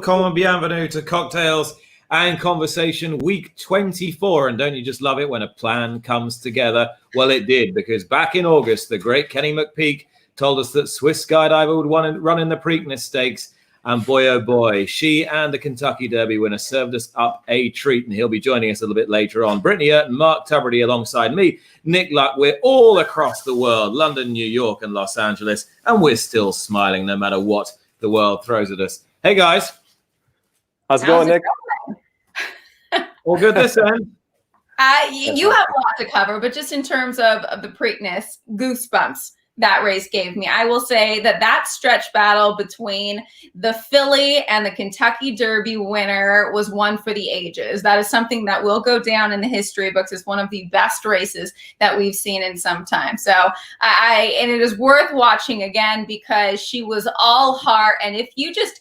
come bienvenue to Cocktails and Conversation week 24. And don't you just love it when a plan comes together? Well, it did, because back in August, the great Kenny McPeek told us that Swiss Skydiver would run in the Preakness Stakes. And boy, oh boy, she and the Kentucky Derby winner served us up a treat. And he'll be joining us a little bit later on. Britney Eurton, Mark Tubridy alongside me, Nick Luck. We're all across the world, London, New York, and Los Angeles. And we're still smiling no matter what the world throws at us. Hey, guys. How's it going, Nick? All good this end? You have a lot to cover, but just in terms of the Preakness, goosebumps that race gave me. I will say that stretch battle between the Philly and the Kentucky Derby winner was one for the ages. That is something that will go down in the history books as one of the best races that we've seen in some time. So and it is worth watching again, because she was all heart. And if you just,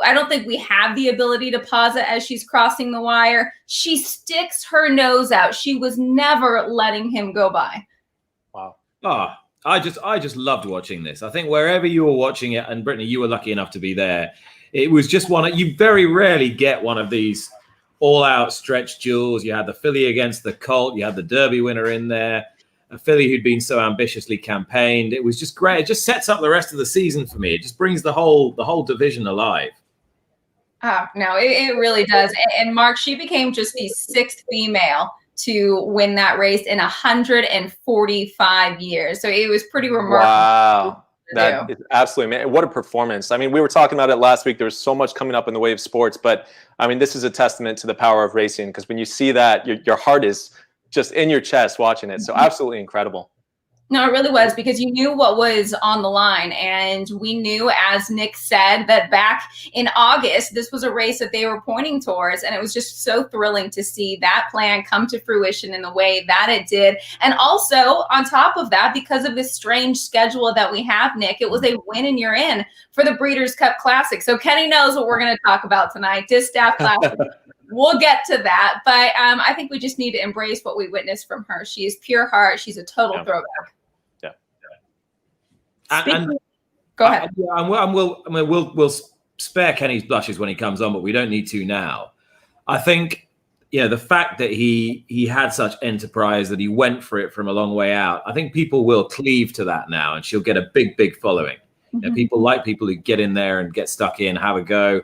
I don't think we have the ability to pause it as she's crossing the wire. She sticks her nose out. She was never letting him go by. Wow. I just loved watching this. I think wherever you were watching it, and Brittany, you were lucky enough to be there, it was just you very rarely get one of these all-out stretch duels. You had the filly against the colt. You had the Derby winner in there, a filly who'd been so ambitiously campaigned. It was just great. It just sets up the rest of the season for me. It just brings the whole division alive. No, it really does. And Mark, she became just the sixth female to win that race in 145 years. So it was pretty remarkable. Wow. That is absolutely, man. What a performance. I mean, we were talking about it last week. There was so much coming up in the way of sports, but I mean, this is a testament to the power of racing, because when you see that, your heart is just in your chest watching it. So absolutely incredible. No, it really was, because you knew what was on the line. And we knew, as Nick said, that back in August, this was a race that they were pointing towards. And it was just so thrilling to see that plan come to fruition in the way that it did. And also, on top of that, because of this strange schedule that we have, Nick, it was a win and you're in for the Breeders' Cup Classic. So Kenny knows what we're going to talk about tonight. Distaff Classic. We'll get to that. But I think we just need to embrace what we witnessed from her. She is pure heart. She's a total throwback. Go ahead. We'll spare Kenny's blushes when he comes on, but we don't need to now. I think, the fact that he had such enterprise, that he went for it from a long way out, I think people will cleave to that now, and she'll get a big following. Mm-hmm. People like people who get in there and get stuck in, have a go,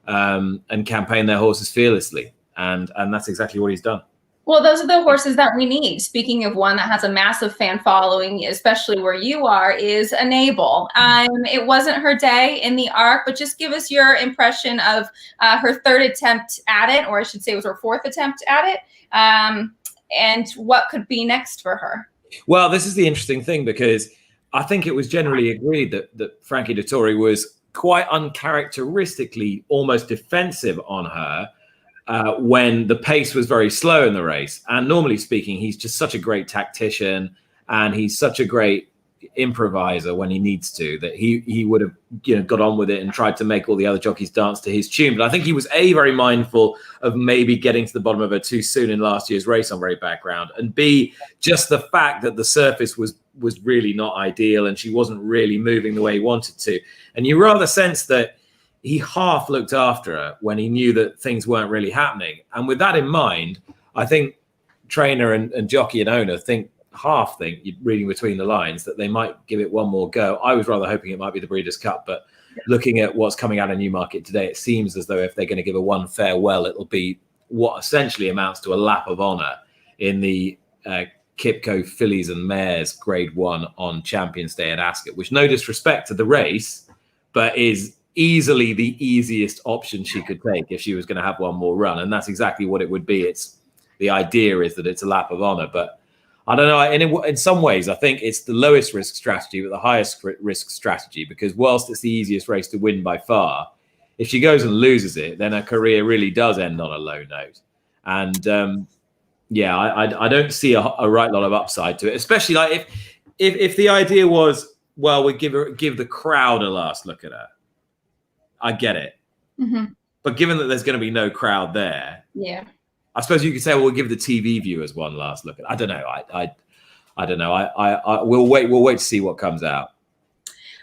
and campaign their horses fearlessly, and that's exactly what he's done. Well, those are the horses that we need. Speaking of one that has a massive fan following, especially where you are, is Enable. It wasn't her day in the Arc, but just give us your impression of her third attempt at it, or I should say it was her fourth attempt at it, and what could be next for her. Well, this is the interesting thing, because I think it was generally agreed that Frankie Dettori was quite uncharacteristically almost defensive on her when the pace was very slow in the race. And normally speaking, he's just such a great tactician, and he's such a great improviser when he needs to, that he would have got on with it and tried to make all the other jockeys dance to his tune. But I think he was very mindful of maybe getting to the bottom of her too soon in last year's race on very bad ground, and B, just the fact that the surface was really not ideal and she wasn't really moving the way he wanted to. And you rather sense that he half looked after her when he knew that things weren't really happening. And with that in mind, I think trainer and jockey and owner think, reading between the lines, that they might give it one more go. I was rather hoping it might be the Breeders' Cup, but looking at what's coming out of Newmarket today, it seems as though if they're going to give her one farewell, it'll be what essentially amounts to a lap of honour in the Kipco Fillies and Mares Grade 1 on Champions Day at Ascot, which, no disrespect to the race, but is easily the easiest option she could take if she was going to have one more run. And that's exactly what it would be. The idea is that it's a lap of honor, but I don't know. In some ways, I think it's the lowest risk strategy, but the highest risk strategy, because whilst it's the easiest race to win by far, if she goes and loses it, then her career really does end on a low note. And I don't see a right lot of upside to it, especially like if the idea was, well, we give the crowd a last look at her. I get it. Mm-hmm. But given that there's going to be no crowd there, I suppose you could say, well, we'll give the TV viewers one last look at it. I don't know. I don't know. We'll wait to see what comes out.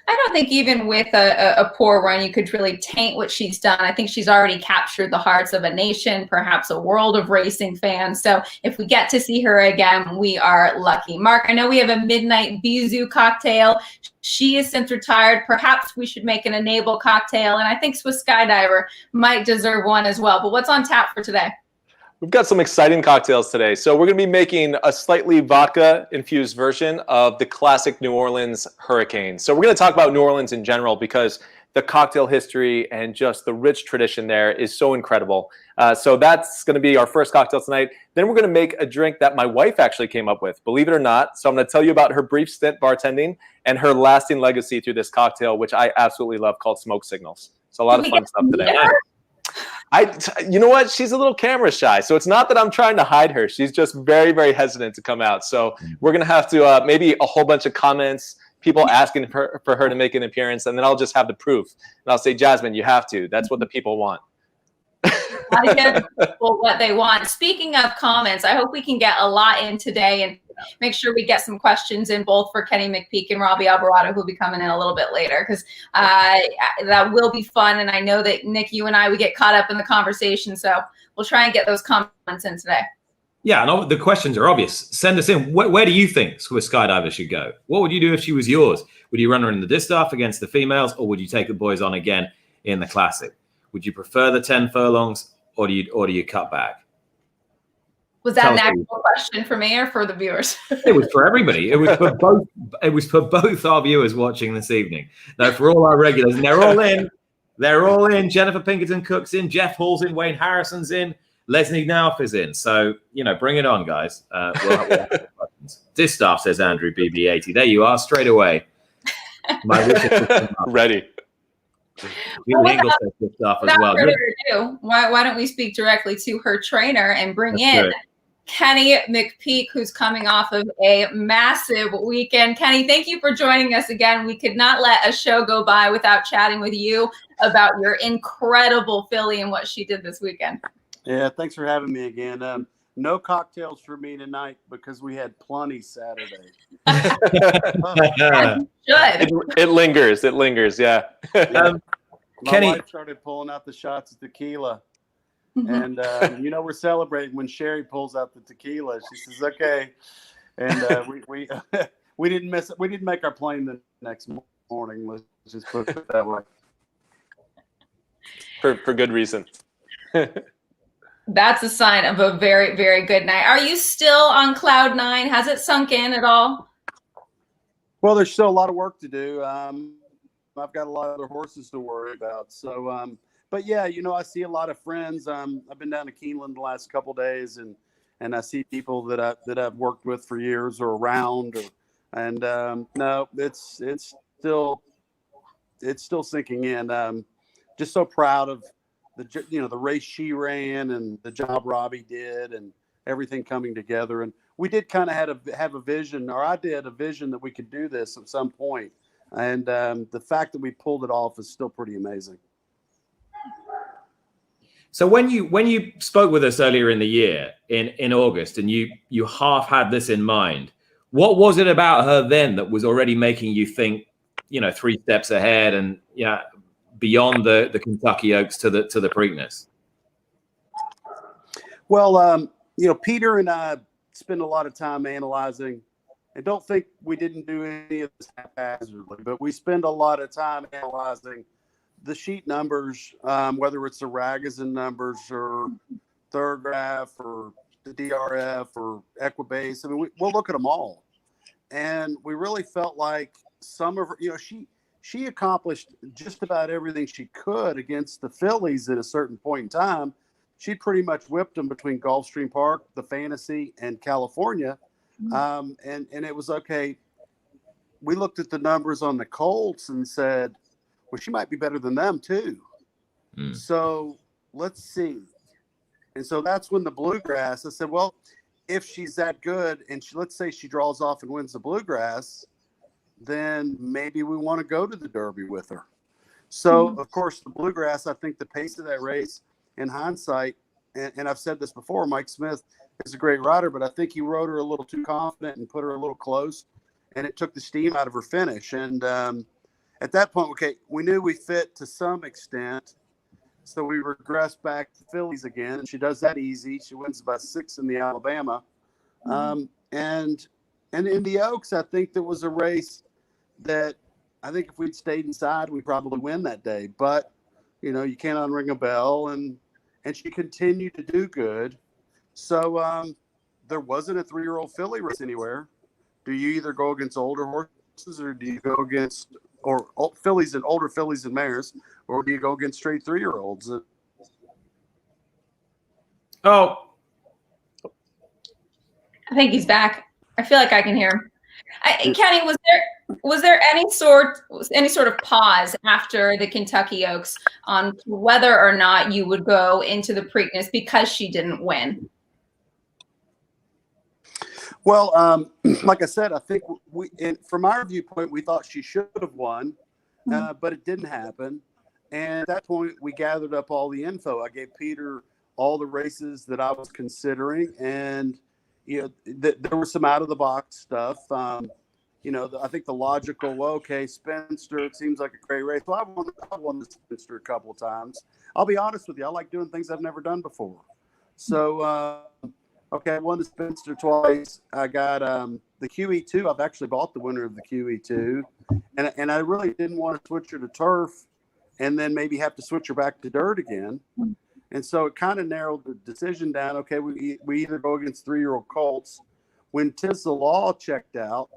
I don't think even with a poor run, you could really taint what she's done. I think she's already captured the hearts of a nation, perhaps a world of racing fans. So if we get to see her again, we are lucky. Mark, I know we have a midnight Bizou cocktail. She is since retired. Perhaps we should make an Enable cocktail. And I think Swiss Skydiver might deserve one as well. But what's on tap for today? We've got some exciting cocktails today. So we're going to be making a slightly vodka-infused version of the classic New Orleans Hurricane. So we're going to talk about New Orleans in general because the cocktail history and just the rich tradition there is so incredible. So that's going to be our first cocktail tonight. Then we're going to make a drink that my wife actually came up with, believe it or not. So I'm going to tell you about her brief stint bartending and her lasting legacy through this cocktail, which I absolutely love, called Smoke Signals. So a lot of fun stuff today. You know what? She's a little camera shy. So it's not that I'm trying to hide her. She's just very, very hesitant to come out. So we're going to have to maybe a whole bunch of comments, people asking for her to make an appearance, and then I'll just have the proof. And I'll say, Jasmine, you have to. That's what the people want. I give people what they want. Speaking of comments, I hope we can get a lot in today and make sure we get some questions in both for Kenny McPeek and Robby Albarado, who'll be coming in a little bit later, because that will be fun. And I know that, Nick, you and I, we get caught up in the conversation. So we'll try and get those comments in today. Yeah, and the questions are obvious. Send us in. Where do you think Swiss Skydiver should go? What would you do if she was yours? Would you run her in the distaff against the females, or would you take the boys on again in the Classic? Would you prefer the 10 furlongs, or do you cut back? Was that an actual question for me or for the viewers? It was for everybody. It was for both. It was for both our viewers watching this evening. No, for all our regulars, and they're all in. They're all in. Jennifer Pinkerton Cook's in. Jeff Hall's in. Wayne Harrison's in. Leslie Nauf is in. So bring it on, guys. We'll have distaff, says Andrew BB80. There you are, straight away. Ready. Why don't we speak directly to her trainer and bring in Kenny McPeek, who's coming off of a massive weekend. Kenny, thank you for joining us again. We could not let a show go by without chatting with you about your incredible filly and what she did this weekend. Yeah, thanks for having me again. No cocktails for me tonight because we had plenty Saturday. It lingers. It lingers. Yeah. My wife started pulling out the shots of tequila. And, we're celebrating when Sherry pulls out the tequila. She says, okay. And we didn't miss it. We didn't make our plane the next morning. Let's just put it that way. For good reason. That's a sign of a very, very good night. Are you still on cloud nine? Has it sunk in at all? Well, there's still a lot of work to do. I've got a lot of other horses to worry about. So, but yeah, I see a lot of friends. I've been down to Keeneland the last couple of days, and I see people that I've worked with for years or around, no, it's still sinking in. Just so proud of the race she ran and the job Robby did and everything coming together. And we did kind of have a vision, or I did a vision that we could do this at some point. And the fact that we pulled it off is still pretty amazing. So when you spoke with us earlier in the year in August, and you half had this in mind, what was it about her then that was already making you think, 3 steps ahead and beyond the Kentucky Oaks to the Preakness? Well, Peter and I spend a lot of time analyzing. I don't think we didn't do any of this haphazardly, but we spend a lot of time analyzing the sheet numbers, whether it's the Ragozin numbers or Thorograph or the DRF or Equibase. I mean, we'll look at them all. And we really felt like some of her, she accomplished just about everything she could against the fillies at a certain point in time. She pretty much whipped them between Gulfstream Park, the Fantasy, and California. And it was okay. We looked at the numbers on the Colts and said, well, she might be better than them too. So let's see. And so that's when the Bluegrass, I said, well, if she's that good and let's say she draws off and wins the Bluegrass, then maybe we want to go to the Derby with her. So of course the Bluegrass, I think the pace of that race in hindsight, and I've said this before, Mike Smith is a great rider, but I think he rode her a little too confident and put her a little close, and it took the steam out of her finish. And at that point, okay, we knew we fit to some extent. So we regressed back to fillies again. And she does that easy. She wins by 6 in the Alabama. And in the Oaks, I think there was a race that I think if we'd stayed inside, we'd probably win that day. But, you know, you can't unring a bell. And she continued to do good. So there wasn't a 3-year-old filly race anywhere. Do you either go against older horses or do you go against fillies and older fillies and mares, or do you go against straight 3-year-olds? Oh, I think he's back. I feel like I can hear him. Kenny, was there any sort of pause after the Kentucky Oaks on whether or not you would go into the Preakness because she didn't win? Well, like I said, I think from our viewpoint, we thought she should have won, but it didn't happen. And at that point, we gathered up all the info. I gave Peter all the races that I was considering, and you know, there was some out of the box stuff. You know, I think the logical, okay, Spencer, it seems like a great race. Well, I won the Spencer a couple of times. I'll be honest with you, I like doing things I've never done before. So, okay, I won the Spencer twice. I got the QE2. I've actually bought the winner of the QE2, and I really didn't want to switch her to turf, and then maybe have to switch her back to dirt again. And so it kind of narrowed the decision down. Okay, we either go against 3-year-old colts. When Tiz the Law checked out,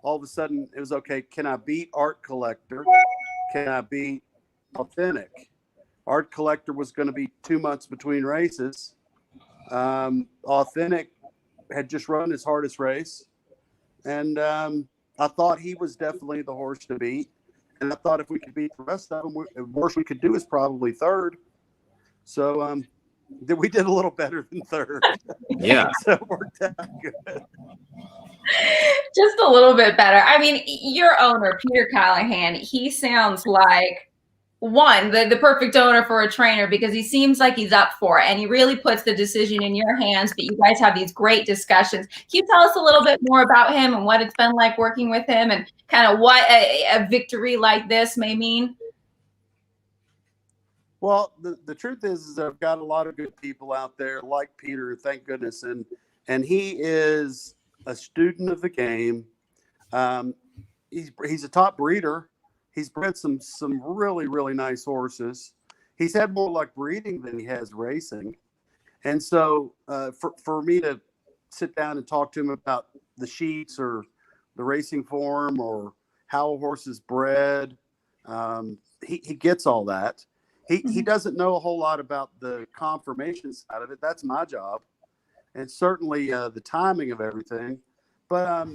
all of a sudden it was okay. Can I beat Art Collector? Can I beat Authentic? Art Collector was going to be 2 months between races. Authentic had just run his hardest race, and I thought he was definitely the horse to beat. And I thought if we could beat the rest of them, the worst we could do is probably third. So we did a little better than third. Yeah. So it worked out good. Just a little bit better. I mean, your owner, Peter Callahan, he sounds like the perfect owner for a trainer, because he seems like he's up for it and he really puts the decision in your hands, but you guys have these great discussions. Can you tell us a little bit more about him and what it's been like working with him and kind of what a victory like this may mean? Well, the truth is I've got a lot of good people out there like Peter, thank goodness. And he is a student of the game. He's a top breeder. He's bred some really, really nice horses. He's had more luck breeding than he has racing. And so for me to sit down and talk to him about the sheets or the racing form or how a horse is bred, he gets all that. He doesn't know a whole lot about the conformation side of it. That's my job. And certainly the timing of everything. But,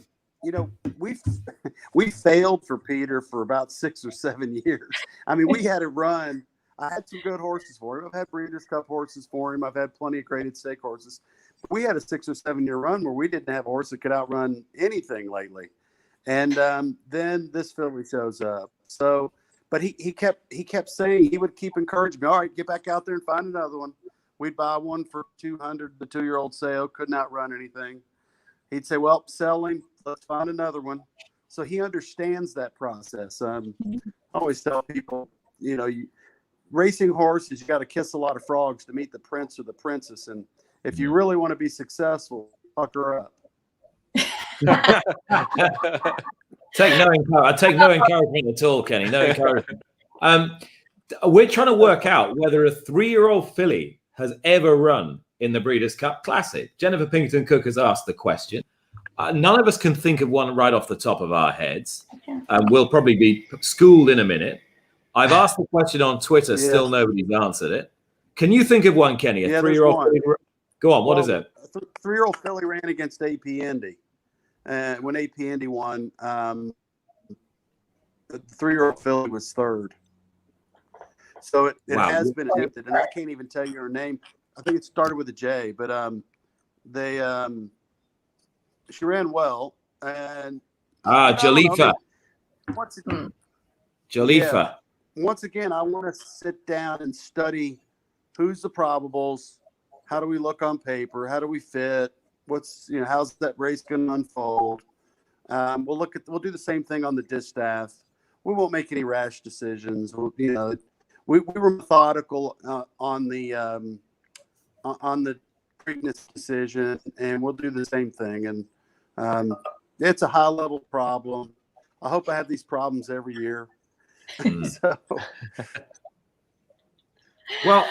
you know, we failed for Peter for about 6 or 7 years. I mean, we had a run. I had some good horses for him. I've had Breeders' Cup horses for him. I've had plenty of graded stake horses. But we had a 6 or 7 year run where we didn't have a horse that could outrun anything lately. And then this filly shows up. So, but he kept saying, he would keep encouraging me. All right, get back out there and find another one. We'd buy one for $200, the 2-year-old sale, could not run anything. He'd say, well, selling, let's find another one. So he understands that process. I always tell people, you know, racing horses, you got to kiss a lot of frogs to meet the prince or the princess. And if you really want to be successful, fuck her up. I take no encouragement at all, Kenny. No encouragement. We're trying to work out whether a 3-year-old filly has ever run in the Breeders' Cup Classic. Jennifer Pinkerton Cook has asked the question. None of us can think of one right off the top of our heads. We'll probably be schooled in a minute. I've asked the question on Twitter. Still nobody's answered it. Can you think of one, Kenny? A 3-year-old filly? Go on. What is it? A 3-year-old filly ran against AP Indy. When AP Indy won, the 3-year-old filly was third. So it has been attempted, and I can't even tell you her name. I think it started with a J, but she ran well. And Jalifa. Jalifa. Once again, I want to sit down and study who's the probables, how do we look on paper, how do we fit, how's that race going to unfold. We'll do the same thing on the distaff. we won't make any rash decisions. We were methodical on the Preakness decision, and we'll do the same thing. And it's a high level problem. I hope I have these problems every year. So. Well,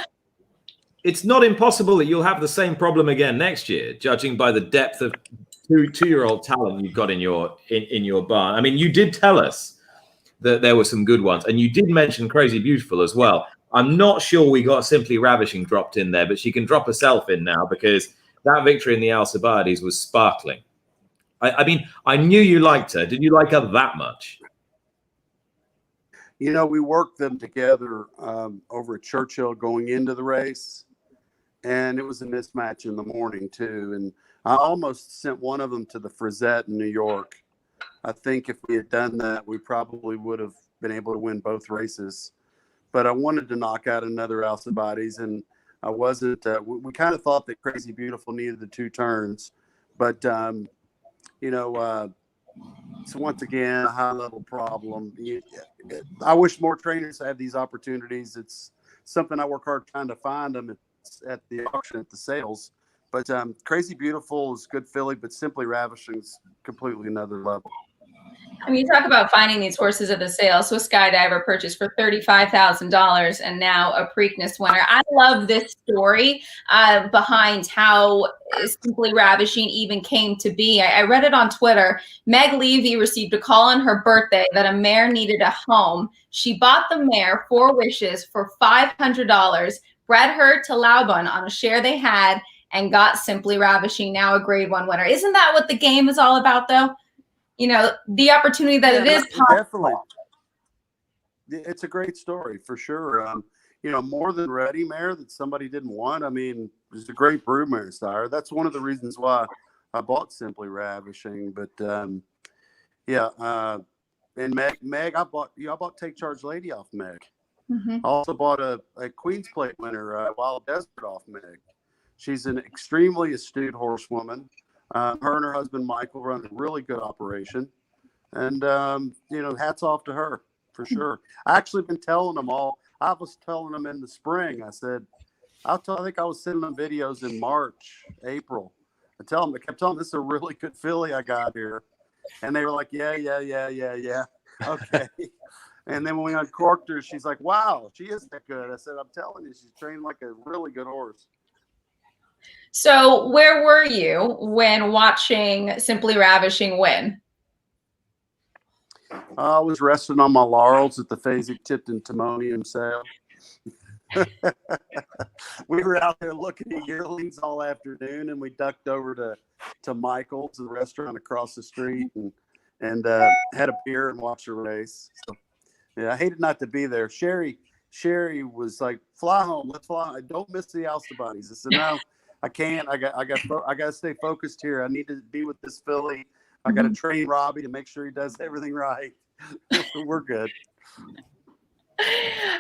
it's not impossible that you'll have the same problem again next year, judging by the depth of two-year-old talent you've got in your barn. I mean, you did tell us that there were some good ones, and you did mention Crazy Beautiful as well. I'm not sure we got Simply Ravishing dropped in there, but she can drop herself in now because that victory in the Alcibiades was sparkling. I mean, I knew you liked her. Did you like her that much? You know, we worked them together over at Churchill going into the race, and it was a mismatch in the morning too. And I almost sent one of them to the Frizette in New York. I think if we had done that, we probably would have been able to win both races. But I wanted to knock out another Alcibiades, and I wasn't. We kind of thought that Crazy Beautiful needed the 2 turns, but so once again, a high-level problem. I wish more trainers had these opportunities. It's something I work hard trying to find them at the auction, at the sales. But Crazy Beautiful is good filly, but Simply Ravishing is completely another level. I mean, you talk about finding these horses at the sale. Swiss Skydiver purchased for $35,000 and now a Preakness winner. I love this story behind how Simply Ravishing even came to be. I read it on Twitter. Meg Levy received a call on her birthday that a mare needed a home. She bought the mare 4 Wishes for $500, bred her to Laubon on a share they had, and got Simply Ravishing, now a Grade 1 winner. Isn't that what the game is all about, though? You know, the opportunity that it is possible. Definitely. It's a great story for sure. More Than Ready mare that somebody didn't want. I mean, it's a great broodmare sire. That's one of the reasons why I bought Simply Ravishing. But and Meg, I bought Take Charge Lady off Meg. I also bought a Queen's Plate winner, Wild Desert, off Meg. She's an extremely astute horsewoman. Her and her husband, Michael, run a really good operation. And, hats off to her for sure. I actually been telling them all. I was telling them in the spring. I said, I think I was sending them videos in March, April. I kept telling them, this is a really good filly I got here. And they were like, yeah. Okay. And then when we uncorked her, she's like, wow, she is that good. I said, I'm telling you, she's trained like a really good horse. So where were you when watching Simply Ravishing win? I was resting on my laurels at the Fasig-Tipton Timonium sale. We were out there looking at yearlings all afternoon, and we ducked over to Michael's, the restaurant across the street, and had a beer and watched a race. So, yeah, I hated not to be there. Sherry was like, fly home, let's fly. Don't miss the Alcibiades. I said, no. I can't. I got to stay focused here. I need to be with this filly. I got to train Robbie to make sure he does everything right. We're good.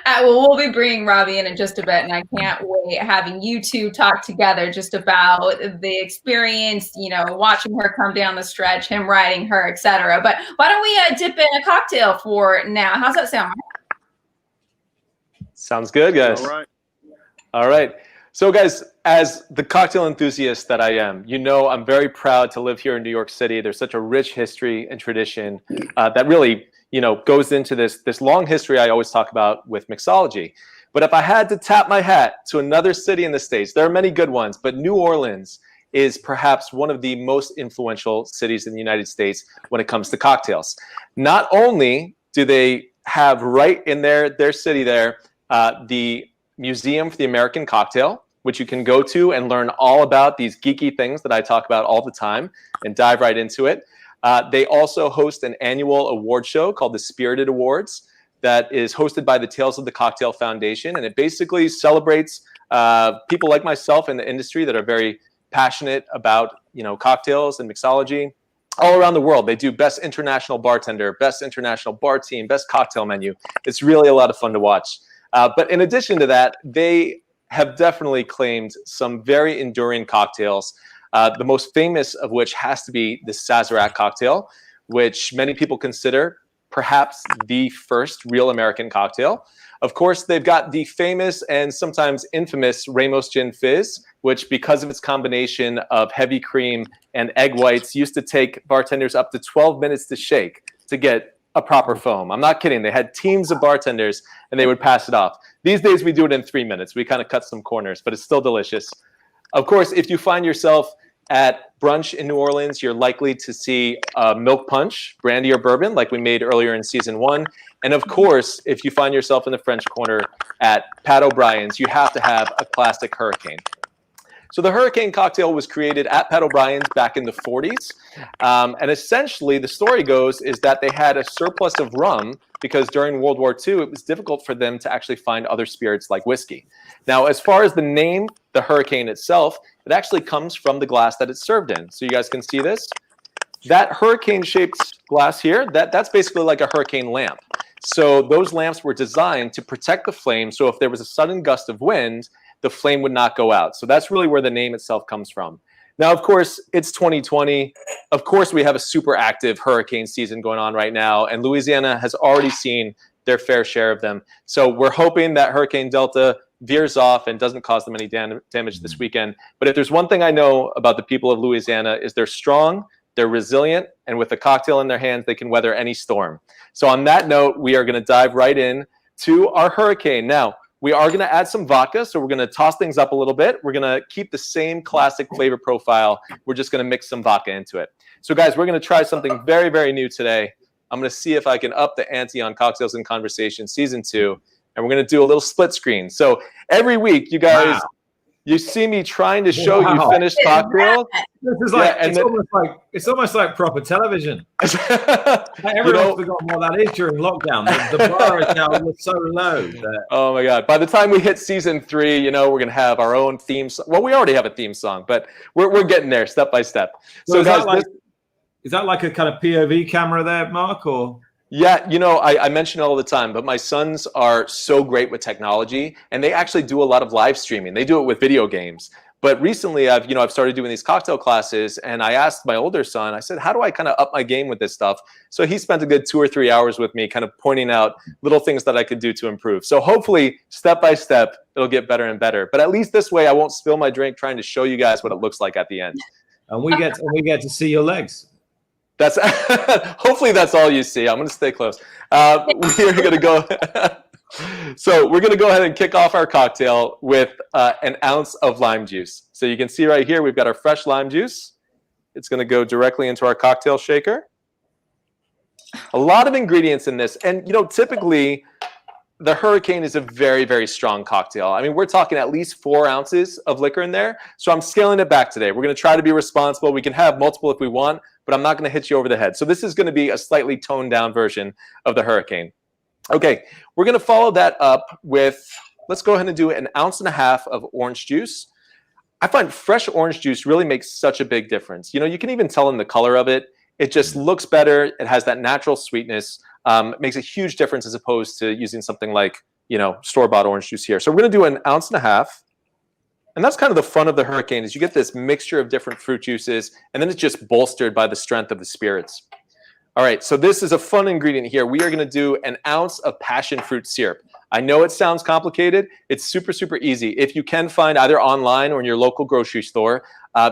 Well, we'll be bringing Robbie in just a bit, and I can't wait having you two talk together just about the experience, watching her come down the stretch, him riding her, etc. But why don't we dip in a cocktail for now? How's that sound? Sounds good, guys. All right. So, guys, as the cocktail enthusiast that I am, I'm very proud to live here in New York City. There's such a rich history and tradition that really, goes into this long history I always talk about with mixology. But if I had to tap my hat to another city in the States, there are many good ones, but New Orleans is perhaps one of the most influential cities in the United States when it comes to cocktails. Not only do they have right in their city there the Museum for the American Cocktail, which you can go to and learn all about these geeky things that I talk about all the time and dive right into it. They also host an annual award show called the Spirited Awards that is hosted by the Tales of the Cocktail Foundation. And it basically celebrates people like myself in the industry that are very passionate about, cocktails and mixology all around the world. They do best international bartender, best international bar team, best cocktail menu. It's really a lot of fun to watch. But in addition to that, they have definitely claimed some very enduring cocktails, the most famous of which has to be the Sazerac cocktail, which many people consider perhaps the first real American cocktail. Of course, they've got the famous and sometimes infamous Ramos Gin Fizz, which, because of its combination of heavy cream and egg whites, used to take bartenders up to 12 minutes to shake to get a proper foam. I'm not kidding. They had teams of bartenders and they would pass it off. These days, we do it in 3 minutes. We kind of cut some corners, but it's still delicious. Of course, if you find yourself at brunch in New Orleans, you're likely to see milk punch, brandy or bourbon, like we made earlier in season 1. And of course, if you find yourself in the French Corner at Pat O'Brien's, you have to have a classic Hurricane. So the Hurricane cocktail was created at Pat O'Brien's back in the 40s. And essentially, the story goes is that they had a surplus of rum because during World War II, it was difficult for them to actually find other spirits like whiskey. Now, as far as the name, the Hurricane itself, it actually comes from the glass that it's served in. So you guys can see this. That hurricane-shaped glass here, that's basically like a hurricane lamp. So those lamps were designed to protect the flame. So if there was a sudden gust of wind, the flame would not go out. So that's really where the name itself comes from. Now, of course, it's 2020. Of course, we have a super active hurricane season going on right now, and Louisiana has already seen their fair share of them. So we're hoping that Hurricane Delta veers off and doesn't cause them any damage this weekend. But if there's one thing I know about the people of Louisiana is they're strong, they're resilient, and with a cocktail in their hands, they can weather any storm. So on that note, we are going to dive right in to our Hurricane. Now, we are going to add some vodka, so we're going to toss things up a little bit. We're going to keep the same classic flavor profile. We're just going to mix some vodka into it. So guys, we're going to try something very, very new today. I'm going to see if I can up the ante on Cocktails and Conversation Season 2, and we're going to do a little split screen. So every week, you guys, you see me trying to show you finished cocktails. This is like, it's almost like proper television. Everyone's forgotten what that is during lockdown. The bar is now so low. Oh my God. By the time we hit season 3, you know, we're going to have our own theme song. Well, we already have a theme song, but we're getting there step by step. So guys, is that like a kind of POV camera there, Mark, or? Yeah, you know, I mention it all the time, but my sons are so great with technology, and they actually do a lot of live streaming. They do it with video games. But recently, I've started doing these cocktail classes, and I asked my older son, I said, how do I kind of up my game with this stuff? So he spent a good 2 or 3 hours with me kind of pointing out little things that I could do to improve. So hopefully, step by step, it'll get better and better. But at least this way, I won't spill my drink trying to show you guys what it looks like at the end. And we get to see your legs. That's hopefully that's all you see. I'm going to stay close. We're going to go. So we're going to go ahead and kick off our cocktail with an ounce of lime juice. So you can see right here, we've got our fresh lime juice. It's going to go directly into our cocktail shaker. A lot of ingredients in this. And, typically the Hurricane is a very, very strong cocktail. I mean, we're talking at least 4 ounces of liquor in there. So I'm scaling it back today. We're going to try to be responsible. We can have multiple if we want, but I'm not going to hit you over the head. So this is going to be a slightly toned down version of the Hurricane. Okay, we're going to follow that up with, let's go ahead and do 1.5 ounces of orange juice. I find fresh orange juice really makes such a big difference. You can even tell in the color of it. It just looks better. It has that natural sweetness. It makes a huge difference as opposed to using something like, store-bought orange juice here. So we're going to do 1.5 ounces. And that's kind of the fun of the Hurricane is you get this mixture of different fruit juices, and then it's just bolstered by the strength of the spirits. All right, so this is a fun ingredient here. We are going to do 1 ounce of passion fruit syrup. I know it sounds complicated. It's super, super easy. If you can find either online or in your local grocery store,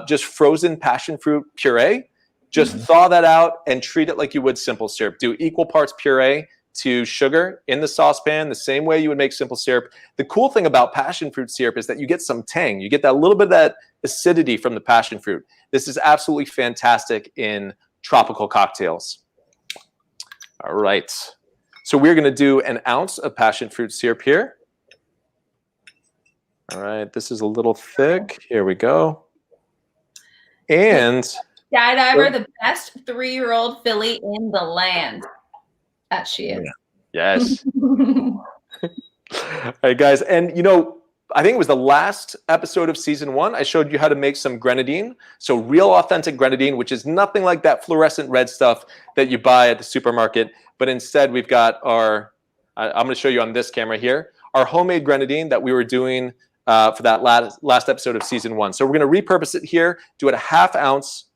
just frozen passion fruit puree, just thaw that out and treat it like you would simple syrup. Do equal parts puree to sugar in the saucepan, the same way you would make simple syrup. The cool thing about passion fruit syrup is that you get some tang. You get that little bit of that acidity from the passion fruit. This is absolutely fantastic in tropical cocktails. All right. So we're going to do 1 ounce of passion fruit syrup here. All right. This is a little thick. Here we go. And Skydiver, the best 3-year-old filly in the land. That she is. Yes. All right, guys. And, I think it was the last episode of season 1. I showed you how to make some grenadine. So real authentic grenadine, which is nothing like that fluorescent red stuff that you buy at the supermarket. But instead, we've got our, I'm going to show you on this camera here, our homemade grenadine that we were doing for that last episode of season 1. So we're going to repurpose it here, do it 1/2 ounce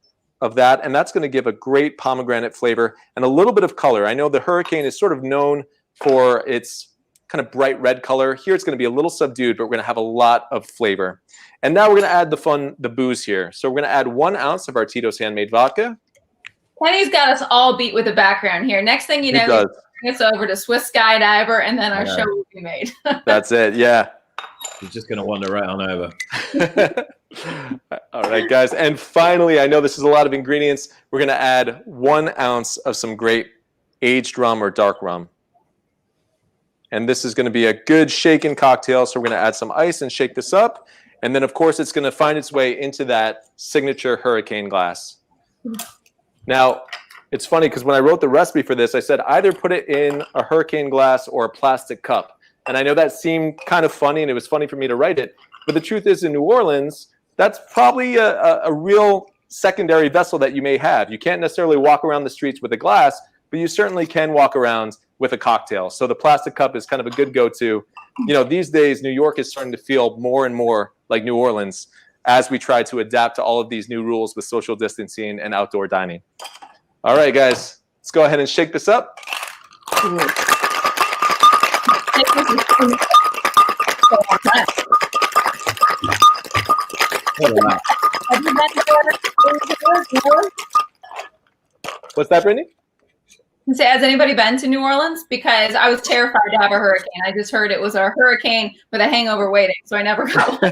of that, and that's going to give a great pomegranate flavor and a little bit of color. I know the Hurricane is sort of known for its kind of bright red color. Here it's going to be a little subdued, but we're going to have a lot of flavor. And now we're going to add the booze here. So we're going to add 1 ounce of our Tito's handmade vodka. Kenny's got us all beat with the background here. Next thing you know, it's over to Swiss Skydiver, and then our show will be made. That's it. Yeah. You're just going to wander right on over. All right, guys. And finally, I know this is a lot of ingredients. We're going to add 1 ounce of some great aged rum or dark rum. And this is going to be a good shaken cocktail. So we're going to add some ice and shake this up. And then, of course, it's going to find its way into that signature Hurricane glass. Now, it's funny because when I wrote the recipe for this, I said either put it in a Hurricane glass or a plastic cup. And I know that seemed kind of funny, and it was funny for me to write it. But the truth is, in New Orleans, that's probably a real secondary vessel that you may have. You can't necessarily walk around the streets with a glass, but you certainly can walk around with a cocktail. So the plastic cup is kind of a good go-to. You know, these days, New York is starting to feel more and more like New Orleans as we try to adapt to all of these new rules with social distancing and outdoor dining. All right, guys, let's go ahead and shake this up. What's that, Brittany? Has anybody been to New Orleans? Because I was terrified to have a hurricane. I just heard it was a hurricane with a hangover waiting, so I never got one.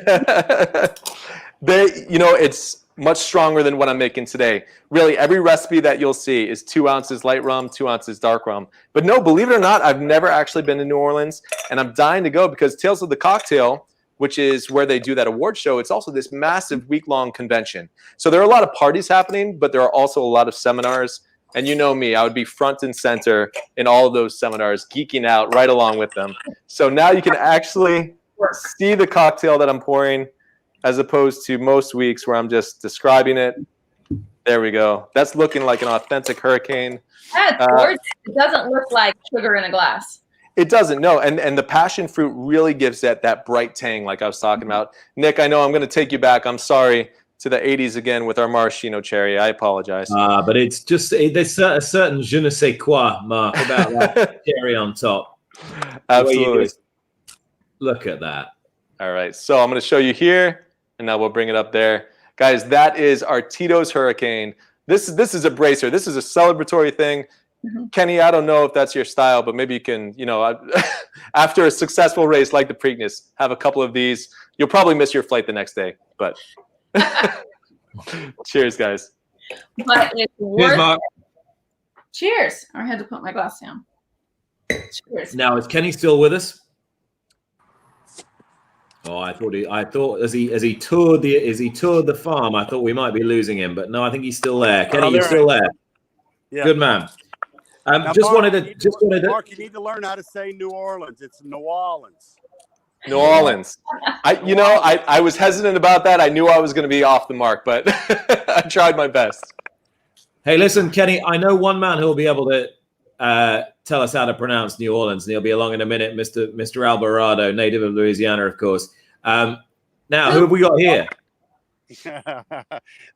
It's much stronger than what I'm making today. Really, every recipe that you'll see is 2 ounces light rum, 2 ounces dark rum. But no, believe it or not, I've never actually been to New Orleans, and I'm dying to go because Tales of the Cocktail, which is where they do that award show, it's also this massive week-long convention. So there are a lot of parties happening, but there are also a lot of seminars. And you know me, I would be front and center in all of those seminars, geeking out right along with them. So now you can actually see the cocktail that I'm pouring, as opposed to most weeks where I'm just describing it. There we go. That's looking like an authentic Hurricane. That's gorgeous. It doesn't look like sugar in a glass. It doesn't, no. And the passion fruit really gives it that bright tang like I was talking about. Nick, I know I'm going to take you back. I'm sorry. To the 80s again with our maraschino cherry. I apologize. But it's just, there's a certain je ne sais quoi, Mark, about that cherry on top. Absolutely. Look at that. All right. So I'm going to show you here, and now we'll bring it up there. Guys, that is our Tito's Hurricane. This is a bracer. This is a celebratory thing. Mm-hmm. Kenny, I don't know if that's your style, but maybe you can, after a successful race like the Preakness, have a couple of these. You'll probably miss your flight the next day, but... Cheers, guys. But it's worth Cheers, Mark. Cheers. I had to put my glass down. Cheers. Now, is Kenny still with us? Oh, I thought as he toured the farm, I thought we might be losing him, but no, I think he's still there. Kenny, you're still there. Yeah. Good man. Mark, Mark, you need to learn how to say New Orleans. It's New Orleans. New Orleans. I was hesitant about that. I knew I was going to be off the mark, but I tried my best. Hey, listen, Kenny, I know one man who will be able to tell us how to pronounce New Orleans, and he'll be along in a minute, Mr. Albarado, native of Louisiana, of course. Now, who have we got here?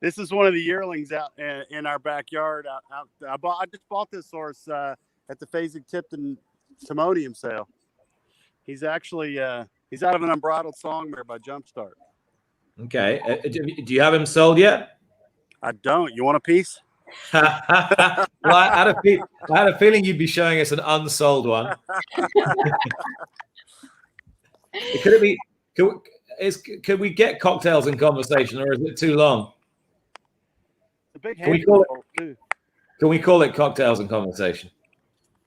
This is one of the yearlings out in our backyard. I just bought this horse at the Fasig-Tipton Timonium sale. He's actually he's out of an Unbridled Songmare by Jumpstart. Okay. Do you have him sold yet? I don't. You want a piece? Well, I had a feeling you'd be showing us an unsold one. Could we get cocktails in conversation, or is it too long? It's a big can we call it cocktails in conversation?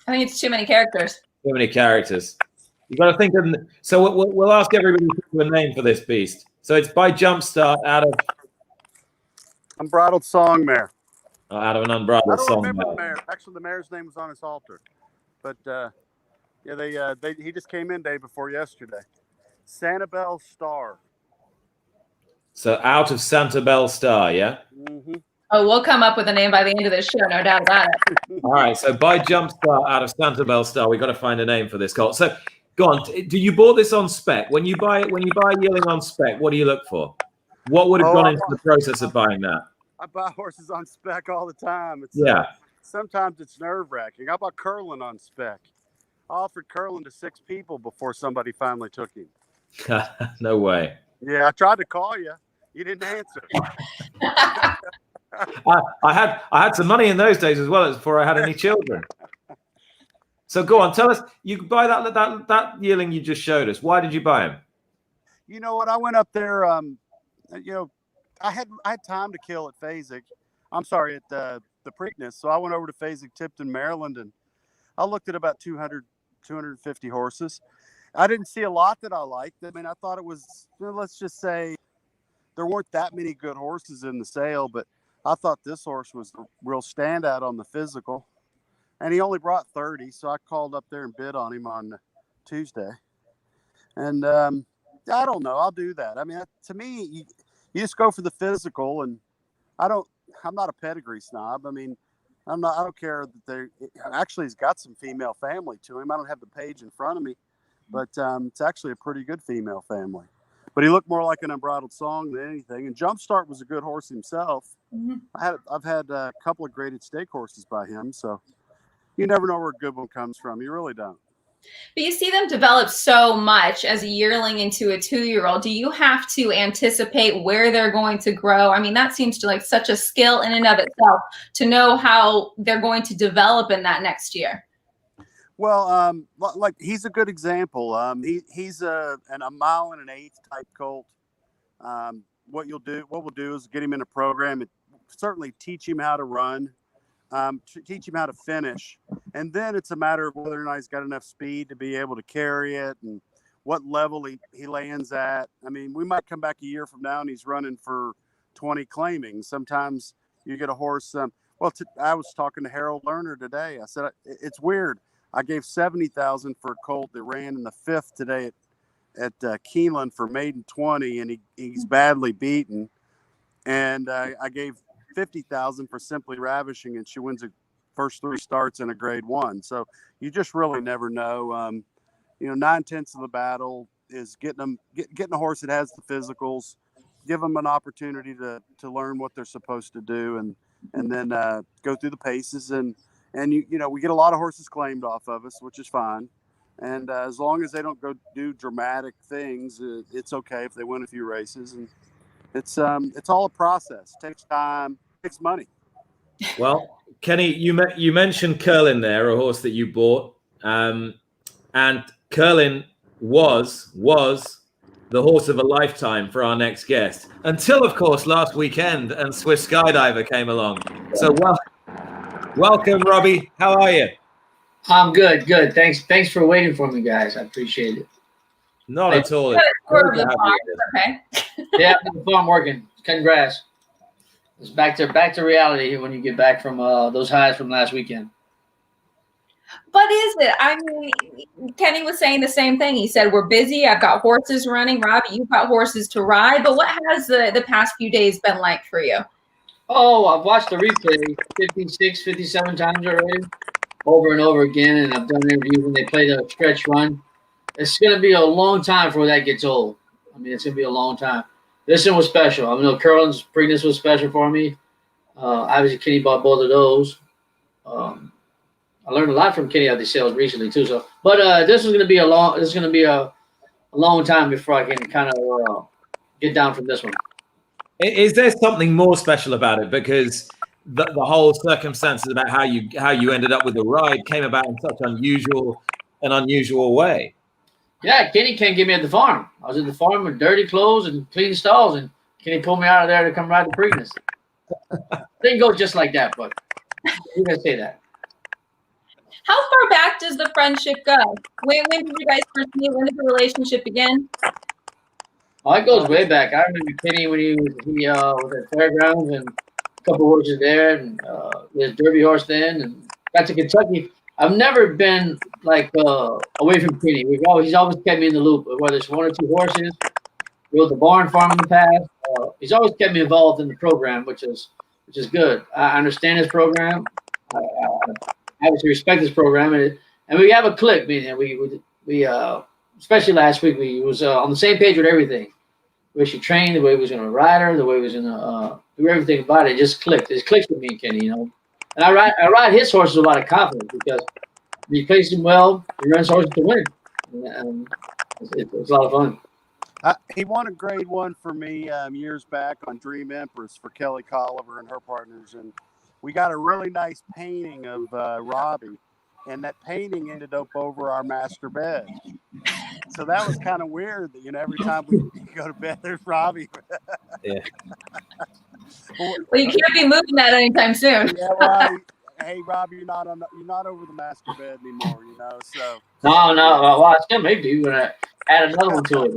I think it's too many characters. Too many characters. You got to think of. So we'll ask everybody to do a name for this beast. So it's by Jumpstart out of Unbridled Songmare. Out of an Unbridled Songmare. I don't remember the mare. Actually, the mare's name was on his halter. But he just came in day before yesterday. Sanibel Star. So out of Sanibel Star, yeah. Mm-hmm. Oh, we'll come up with a name by the end of this show, no doubt about it. All right. So by Jumpstart out of Sanibel Star, we got to find a name for this colt. So. Go on. Do you bought this on spec? When you buy yearling on spec, what do you look for? What would have gone into the process of buying that? I buy horses on spec all the time. Sometimes it's nerve-wracking. I bought Curlin on spec. I offered Curlin to 6 people before somebody finally took him. No way. Yeah, I tried to call you. You didn't answer. I had some money in those days as well as before I had any children. So go on, tell us. You buy that yearling you just showed us. Why did you buy him? You know what? I went up there. I had time to kill at Fasig. I'm sorry, at the Preakness. So I went over to Fasig, Tipton, Maryland, and I looked at about 200, 250 horses. I didn't see a lot that I liked. I mean, I thought it was, let's just say, there weren't that many good horses in the sale, but I thought this horse was a real standout on the physical. And he only brought 30, so I called up there and bid on him on Tuesday. And I don't know. I'll do that. I mean, to me, you just go for the physical, and I'm not a pedigree snob. I mean, I don't care that he's got some female family to him. I don't have the page in front of me, but it's actually a pretty good female family. But he looked more like an Unbridled Song than anything. And Jumpstart was a good horse himself. Mm-hmm. I've had a couple of graded stake horses by him, so you never know where a good one comes from. You really don't. But you see them develop so much as a yearling into a 2-year-old. Do you have to anticipate where they're going to grow? I mean, that seems to like such a skill in and of itself to know how they're going to develop in that next year. Well, like he's a good example. He's a 1 mile and an eighth type colt. What we'll do is get him in a program and certainly teach him how to run, teach him how to finish. And then it's a matter of whether or not he's got enough speed to be able to carry it and what level he lands at. I mean, we might come back a year from now and he's running for 20 claiming. Sometimes you get a horse. I was talking to Harold Lerner today. I said, it's weird. I gave $70,000 for a colt that ran in the 5th today at Keeneland for maiden 20, and he's badly beaten. And I gave $50,000 for Simply Ravishing, and she wins the first 3 starts in a grade 1. So you just really never know. 9/10 of the battle is getting a horse that has the physicals, give them an opportunity to learn what they're supposed to do, and then go through the paces. And we get a lot of horses claimed off of us, which is fine. And as long as they don't go do dramatic things, it's okay if they win a few races. And it's all a process. It takes time, it takes money. Well, Kenny, you mentioned Curlin there, a horse that you bought, and Curlin was the horse of a lifetime for our next guest, until of course last weekend and Swiss Skydiver came along. So welcome, Robby. How are you? I'm good. Thanks for waiting for me, guys. I appreciate it. Not at all. Okay. Yeah, the farm working. Congrats. It's back to reality when you get back from those highs from last weekend. But is it? I mean, Kenny was saying the same thing. He said, we're busy. I've got horses running. Robby, you've got horses to ride. But what has the past few days been like for you? Oh, I've watched the replay 56, 57 times already, over and over again. And I've done interviews when they play the stretch run. It's going to be a long time before that gets old. I mean, it's going to be a long time. This one was special. I know Curlin's Preakness was special for me. Obviously, Kenny bought both of those. I learned a lot from Kenny out the sales recently too. So, but this is going to be a long time before I can kind of get down from this one. Is there something more special about it? Because the whole circumstances about how you ended up with the ride came about in such an unusual way. Yeah, Kenny can't get me at the farm. I was at the farm with dirty clothes and clean stalls, and Kenny pulled me out of there to come ride the Preakness. Didn't go just like that, but you can say that. How far back does the friendship go? When did you guys first meet? When did the relationship begin? Oh, it goes way back. I remember Kenny when he was at Fairgrounds and a couple horses there, and his Derby horse then, and got to Kentucky. I've never been like away from Kenny. He's always kept me in the loop, whether it's 1 or 2 horses. Rode the barn farm in the past. He's always kept me involved in the program, which is good. I understand his program. I obviously respect his program, and we have a click. We especially last week, we was on the same page with everything. way she trained, the way we was going to ride her, the way we was going to do everything about it. It just clicked. It clicked with me and Kenny, you know. And I ride his horses with a lot of confidence because he plays him well. He runs horses to win. And it's a lot of fun. He won a grade 1 for me years back on Dream Empress for Kelly Colliver and her partners. And we got a really nice painting of Robbie. And that painting ended up over our master bed. So that was kind of weird that, you know, every time we go to bed, there's Robbie. Yeah. Well, you can't be moving that anytime soon. Yeah, well, hey, Robbie, you're not over the master bed anymore, you know. So no. Well, I still may be. We're gonna add another one to it.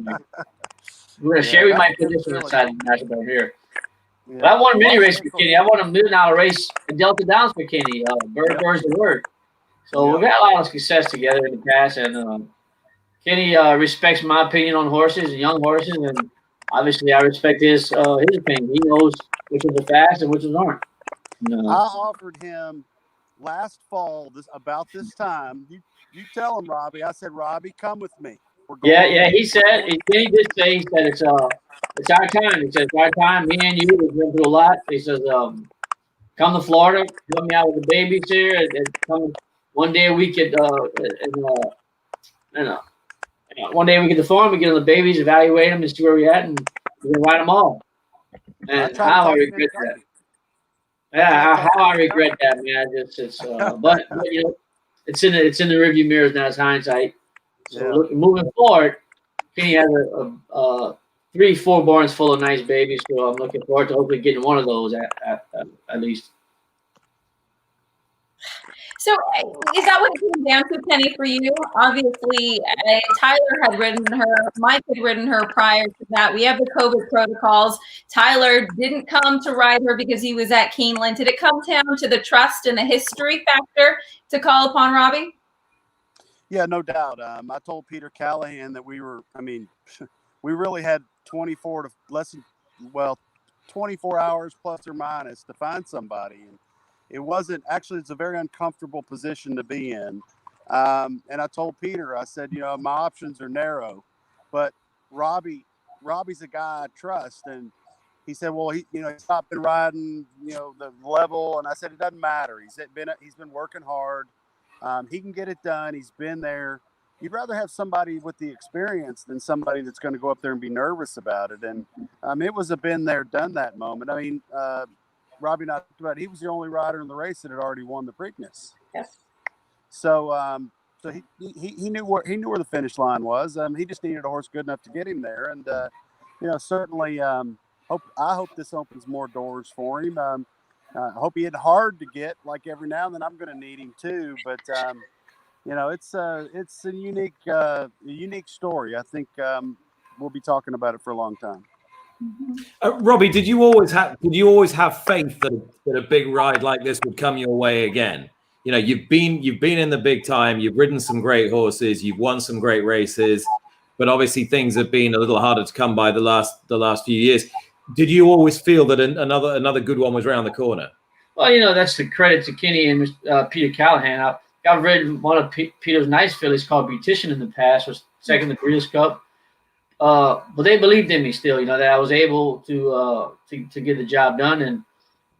We're gonna share. We might put this one inside the master bed here. Yeah. But I won a mini race for Kenny. I won a $1 million race in Delta Downs for Kenny. Bird's the word. So we've got a lot of success together in the past, and Kenny respects my opinion on horses and young horses, and obviously I respect his opinion. He knows which ones are fast and which ones aren't. No. I offered him last fall, about this time. You tell him, Robbie. I said, Robbie, come with me. Yeah. He said. Kenny did say. He said it's our time. He said it's our time. Me and you, we've been through a lot. He says, come to Florida, help me out with the babies here, and come one day a week at one day we get the farm, we get on the babies, evaluate them, and see where we're at, and we can ride them all. And how I regret that. Yeah, how I regret that, man. But you know, it's in the rearview mirrors now. It's hindsight. So moving forward, Kenny has a 3-4 barns full of nice babies. So I'm looking forward to hopefully getting one of those at least. So is that what it came down to, Kenny, for you? Obviously, Tyler had ridden her. Mike had ridden her prior to that. We have the COVID protocols. Tyler didn't come to ride her because he was at Keeneland. Did it come down to the trust and the history factor to call upon Robbie? Yeah, no doubt. I told Peter Callahan that we really had 24 hours plus or minus to find somebody. And it wasn't actually, it's a very uncomfortable position to be in. And I told Peter, I said, you know, my options are narrow, but Robbie's a guy I trust. And he said, well, he's not been riding, you know, the level. And I said, it doesn't matter. He's been working hard. He can get it done. He's been there. You'd rather have somebody with the experience than somebody that's going to go up there and be nervous about it. And it was a been there, done that moment. I mean, Robbie not about it. He was the only rider in the race that had already won the Preakness. Yes. So he knew where the finish line was. He just needed a horse good enough to get him there. And certainly I hope this opens more doors for him. I hope he had hard to get. Like every now and then, I'm going to need him too. But it's a unique story. I think we'll be talking about it for a long time. Robbie, did you always have faith that a big ride like this would come your way again? You know, you've been in the big time, you've ridden some great horses, you've won some great races, but obviously things have been a little harder to come by the last few years. Did you always feel that another good one was around the corner? Well, you know, that's the credit to Kenny and Peter Callahan. I've ridden one of Peter's nice fillies called Beautician in the past, was second in the Breeders' Cup. But they believed in me still, you know, that I was able to get the job done. And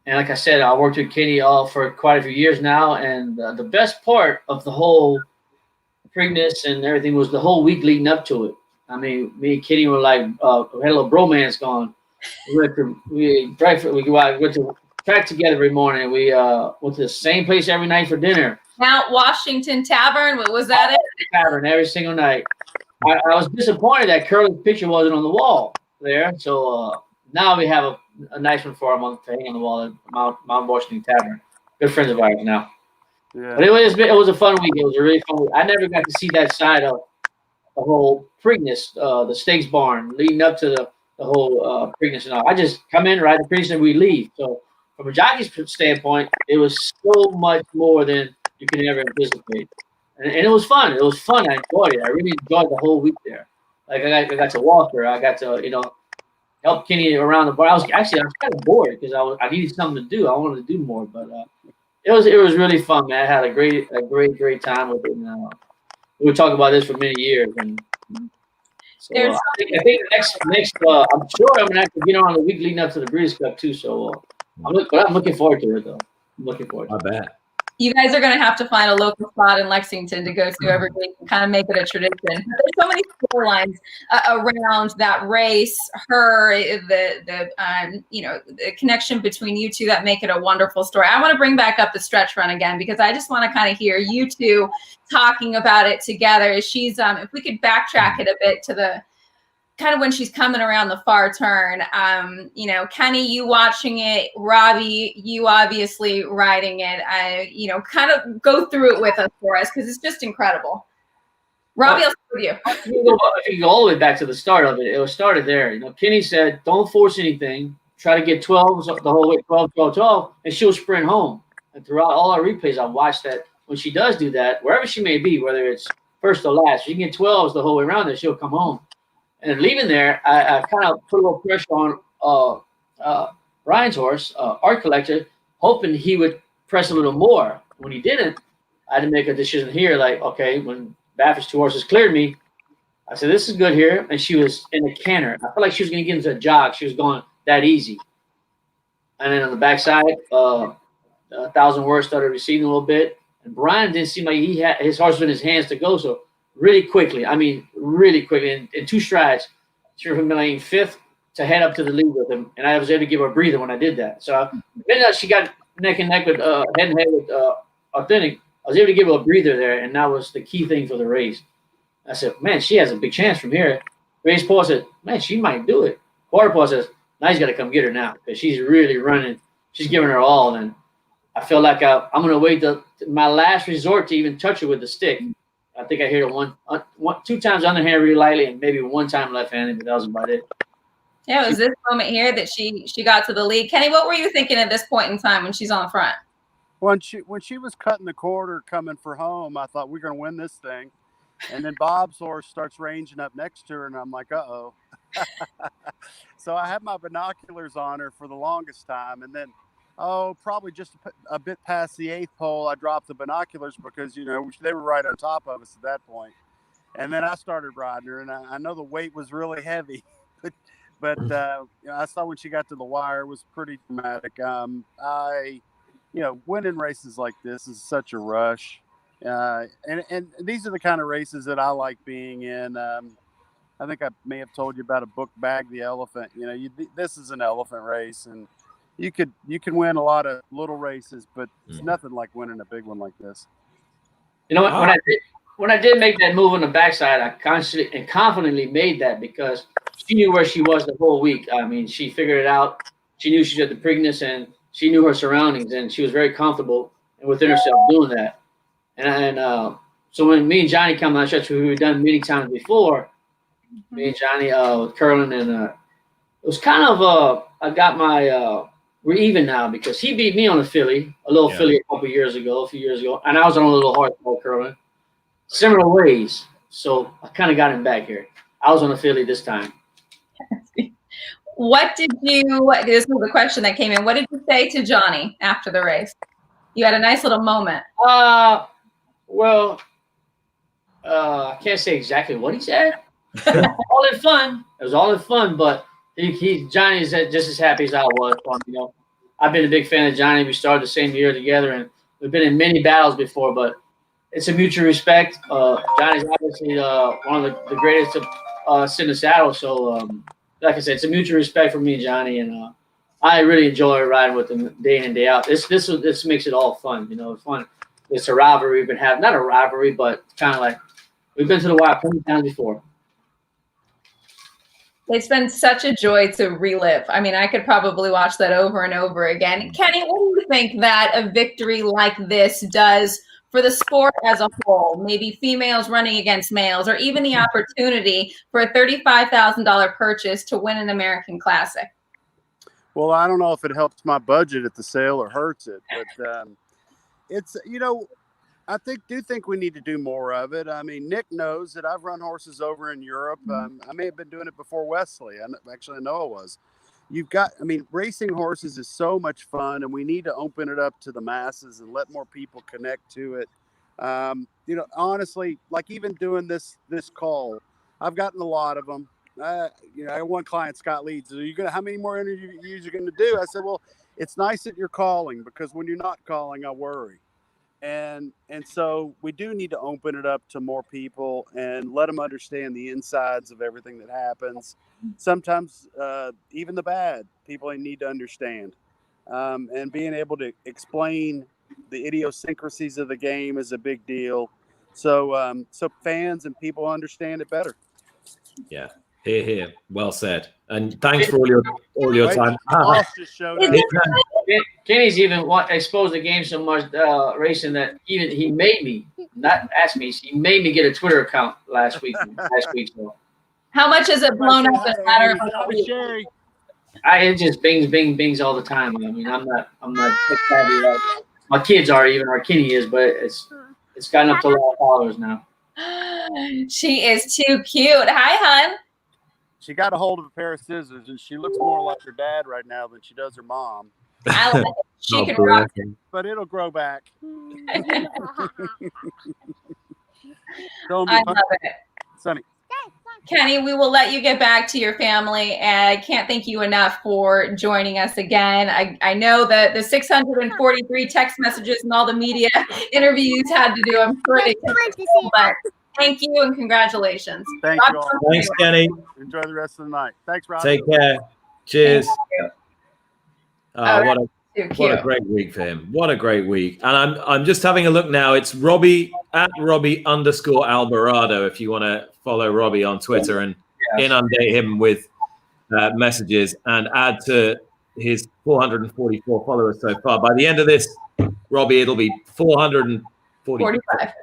like I said, I worked with Kenny for quite a few years now. And the best part of the whole Preakness and everything was the whole week leading up to it. I mean, me and Kenny were like, we had a little bromance going. We went to track together every morning. We went to the same place every night for dinner. Mount Washington Tavern, what was that? Tavern every single night. I was disappointed that Curly's picture wasn't on the wall there. So now we have a nice one for him to hang on the wall at Mount Washington Tavern. Good friends of ours now. Yeah. But it was a fun week. It was a really fun week. I never got to see that side of the whole Preakness, the stakes barn leading up to the whole Preakness and all. I just come in, ride the Preakness, and we leave. So from a jockey's standpoint, it was so much more than you can ever anticipate. And it was fun. It was fun. I enjoyed it. I really enjoyed the whole week there. Like I got to walk her. I got to, help Kenny around the bar. I was kind of bored because I needed something to do. I wanted to do more, but it was really fun, man. I had a great time with it. And, we were talking about this for many years. And So I think next I'm sure I'm gonna have to get on the week leading up to the Breeders' Cup too. So I'm looking forward to it though. I'm looking forward to it. I bet. You guys are going to have to find a local spot in Lexington to go to every week and kind of make it a tradition. There's so many storylines around that race, the connection between you two that make it a wonderful story. I want to bring back up the stretch run again because I just want to kind of hear you two talking about it together. She's if we could backtrack it a bit to the kind of when she's coming around the far turn, Kenny, you watching it, Robby, you obviously riding it, kind of go through it with us for us because it's just incredible. Robby, I'll start with you. If you go all the way back to the start of it, it was started there. Kenny said, don't force anything. Try to get 12s the whole way, 12, 12, 12, and she'll sprint home. And throughout all our replays, I've watched that when she does do that, wherever she may be, whether it's first or last, she can get 12s the whole way around there, she'll come home. And leaving there, I kind of put a little pressure on Ryan's horse, Art Collector, hoping he would press a little more. When he didn't, I had to make a decision here. Like, okay, when Baffer's 2 horses cleared me, I said, this is good here. And she was in a canter. I felt like she was going to get into a jog. She was going that easy. And then on the backside, 1,000 Words started receding a little bit. And Brian didn't seem like he had his horse in his hands to go. So really quickly, in 2 strides, she went from laying 5th to head up to the lead with him, and I was able to give her a breather when I did that. So then she got neck and neck with head and head with Authentic. I was able to give her a breather there, and that was the key thing for the race. I said, man, she has a big chance from here. Race Paul said, man, she might do it. Quarter Paul says, now he's got to come get her now because she's really running. She's giving her all, and I feel like I'm going to wait till my last resort to even touch her with the stick. I think I hit her 2 times underhand really lightly and maybe 1 time left-handed, but that was about it. Yeah, it was this moment here that she got to the lead. Kenny, what were you thinking at this point in time when she's on the front? When she was cutting the quarter coming for home, I thought we're going to win this thing. And then Bob's horse starts ranging up next to her, and I'm like, uh-oh. So I had my binoculars on her for the longest time, and then probably just a bit past the 8th pole, I dropped the binoculars because, they were right on top of us at that point. And then I started riding her, and I know the weight was really heavy. but I saw when she got to the wire, it was pretty dramatic. Winning races like this is such a rush. And these are the kind of races that I like being in. I think I may have told you about a book bag, the elephant. This is an elephant race, and you can win a lot of little races, but it's nothing like winning a big one like this. When I did make that move on the backside, I constantly and confidently made that because she knew where she was the whole week. I mean, she figured it out. She knew she was at the Preakness, and she knew her surroundings, and she was very comfortable and within herself doing that. And so when me and Johnny come on stretch, we've done many times before. Me and Johnny, Curlin, and it was kind of I got my. We're even now because he beat me on a filly, filly a few years ago, and I was on a little hardball curling. Similar ways. So I kind of got him back here. I was on a filly this time. What did you, this was the question that came in, what did you say to Johnny after the race? You had a nice little moment. I can't say exactly what he said. All in fun. It was all in fun, but Johnny's just as happy as I was. I've been a big fan of Johnny. We started the same year together, and we've been in many battles before, but it's a mutual respect. Johnny's obviously one of the greatest to sit in the saddle. So, like I said, it's a mutual respect for me and Johnny, and I really enjoy riding with him day in and day out. This makes it all fun. Fun. It's a rivalry we've been having. Not a rivalry, but kind of like we've been to the wire plenty times before. It's been such a joy to relive. I mean, I could probably watch that over and over again. Kenny, what do you think that a victory like this does for the sport as a whole? Maybe females running against males, or even the opportunity for a $35,000 purchase to win an American Classic? Well, I don't know if it helps my budget at the sale or hurts it, but it's, I do think we need to do more of it. I mean, Nick knows that I've run horses over in Europe. I may have been doing it before Wesley. I know I was. Racing horses is so much fun, and we need to open it up to the masses and let more people connect to it. Honestly, like even doing this call, I've gotten a lot of them. I had one client, Scott Leeds. How many more interviews are you going to do? I said, well, it's nice that you're calling, because when you're not calling, I worry. And so we do need to open it up to more people and let them understand the insides of everything that happens. Sometimes even the bad, people need to understand. And being able to explain the idiosyncrasies of the game is a big deal. So fans and people understand it better. Yeah. Here. Well said. And thanks for all your time. Just showed up. Kenny's even exposed the game so much racing that even he made me, not ask me, he made me get a Twitter account last week. So. How much is it blown up? It just bings all the time. I mean, I'm not tech savvy like my kids are, even our Kenny is, but it's gotten up to a lot of followers now. She is too cute. Hi, hon. She got a hold of a pair of scissors, and she looks more like her dad right now than she does her mom. I like it. She can rock it. But it'll grow back. I love it. Sunny. Kenny, we will let you get back to your family, and I can't thank you enough for joining us again. I know that the 643 text messages and all the media interviews had to do. I'm sure they can, but thank you and congratulations. Thank you all. Thanks, Kenny. Enjoy the rest of the night. Thanks, Rob. Take care. Cheers. What What a great week for him. What a great week. And I'm just having a look now. It's Robby @Robby_Albarado if you want to follow Robby on Twitter and inundate him with messages and add to his 444 followers so far. By the end of this, Robby, it'll be 445.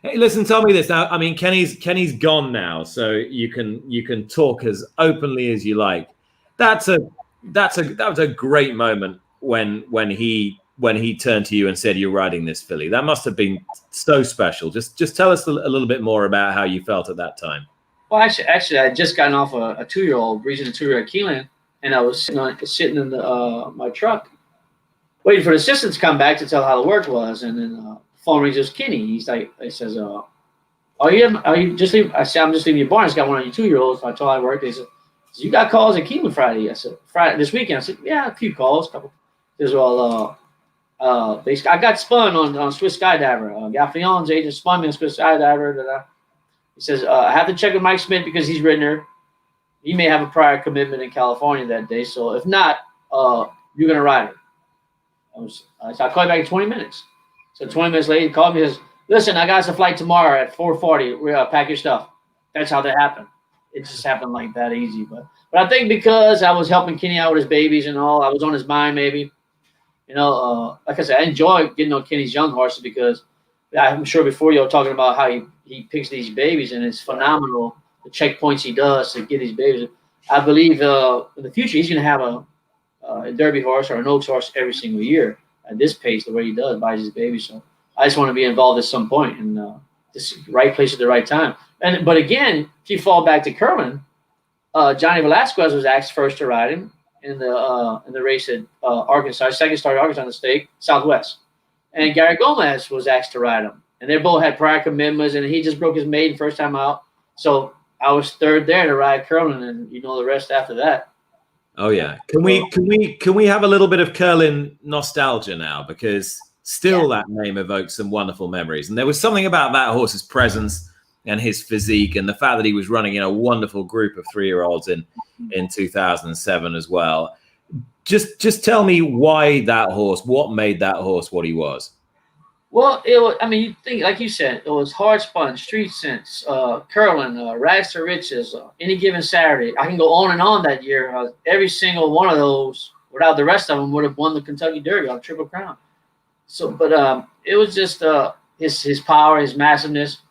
Hey, listen, tell me this now. I mean, Kenny's gone now, so you can talk as openly as you like. That was a great moment when he turned to you and said, "You're riding this filly." That must have been so special. Just tell us a little bit more about how you felt at that time. Well, actually, I had just gotten off a 2-year-old, breezing a 2-year-old Keelan, and I was sitting in my truck, waiting for the assistant to come back to tell how the work was, and then phone rings. It's Kenny. He says, "Are you just leaving?" I said, "I'm just leaving your barn. It's got one of your 2-year-olds." I told him I worked. They said, "You got calls at Keelan Friday?" I said, "Friday this weekend." I said, "Yeah, a few calls, couple." As well, I got spun on Swiss Skydiver. Gaffleon's agent spun me on Swiss Skydiver. He says, "I have to check with Mike Smith because he's ridden her. He may have a prior commitment in California that day. So if not, you're gonna ride her." I called back in 20 minutes. So 20 minutes later, he called me and says, "Listen, I got a flight tomorrow at 4:40. We're gonna pack your stuff." That's how that happened. It just happened like that easy. But I think because I was helping Kenny out with his babies and all, I was on his mind maybe. Like I said, I enjoy getting on Kenny's young horses because I'm sure before you were talking about how he picks these babies, and it's phenomenal the checkpoints he does to get these babies. I believe in the future he's going to have a Derby horse or an Oaks horse every single year at this pace, the way he does, buys his babies. So I just want to be involved at some point and this right place at the right time. But again, if you fall back to Curlin, Johnny Velasquez was asked first to ride him in the race at Arkansas, second start Arkansas in the stake, Southwest. And Gary Gomez was asked to ride him. And they both had prior commitments, and he just broke his maiden first time out. So I was third there to ride Curlin, and the rest after that. Oh yeah. Can we have a little bit of Curlin nostalgia now? Because still that name evokes some wonderful memories. And there was something about that horse's presence and his physique and the fact that he was running in a wonderful group of 3-year-olds in 2007 as well. Just tell me why that horse, what made that horse what he was. Well, you think, like you said, it was hard spun, street sense, Curlin, rags to riches, any given Saturday. I can go on and on that year. Every single one of those, without the rest of them, would have won the Kentucky Derby on Triple Crown. So, but it was just his power, his massiveness,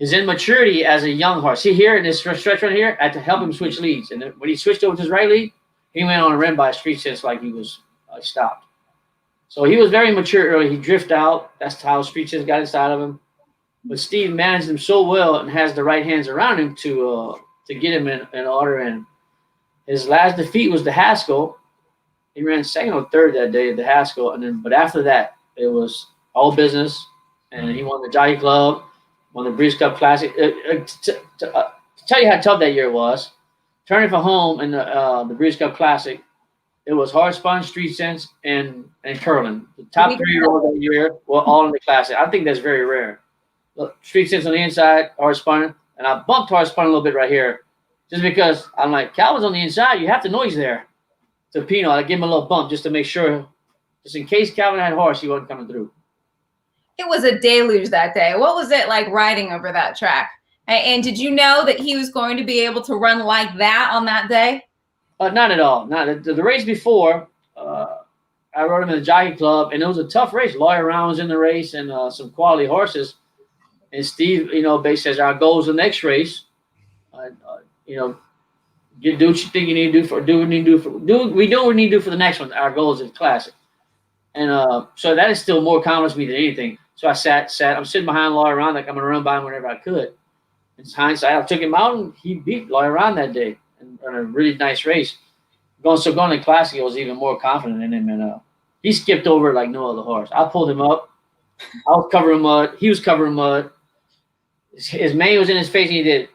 his immaturity as a young horse. See here in this stretch right here, I had to help him switch leads. And when he switched over to his right lead, he went on a rim by street sense like he was stopped. So he was very mature early. He drifted out. That's how street sense got inside of him. But Steve managed him so well and has the right hands around him to get him in order. And his last defeat was the Haskell. He ran second or third that day at the Haskell. But after that, it was all business. and he won the Jockey Club, won the Breeders' Cup Classic. To tell you how tough that year was, turning for home in the Breeders' Cup Classic, it was hard spun, street sense, and curling. The top 3-year-olds that year were all in the Classic. I think that's very rare. Look, street sense on the inside, hard spun, and I bumped hard spun a little bit right here, just because I'm like, Calvin's on the inside. You have to know he's there. To Pino, I give him a little bump just to make sure, just in case Calvin had horse, he wasn't coming through. It was a deluge that day. What was it like riding over that track? And did you know that he was going to be able to run like that on that day? Not at all. Not the race before. I rode him in the Jockey Club, and it was a tough race. Lawyer Round was in the race, and some quality horses. And Steve, basically says our goal is the next race. Do what you think you need to do we know what we need to do for the next one. Our goal is the Classic. And so that is still more confidence me than anything. So I sat. I'm sitting behind Lawyer Round, like I'm going to run by him whenever I could. In hindsight, I took him out, and he beat Lawyer Round that day in a really nice race. Going to the Classic, I was even more confident in him. And he skipped over like no other horse. I pulled him up. I was covering mud. He was covering mud. His mane was in his face, and he did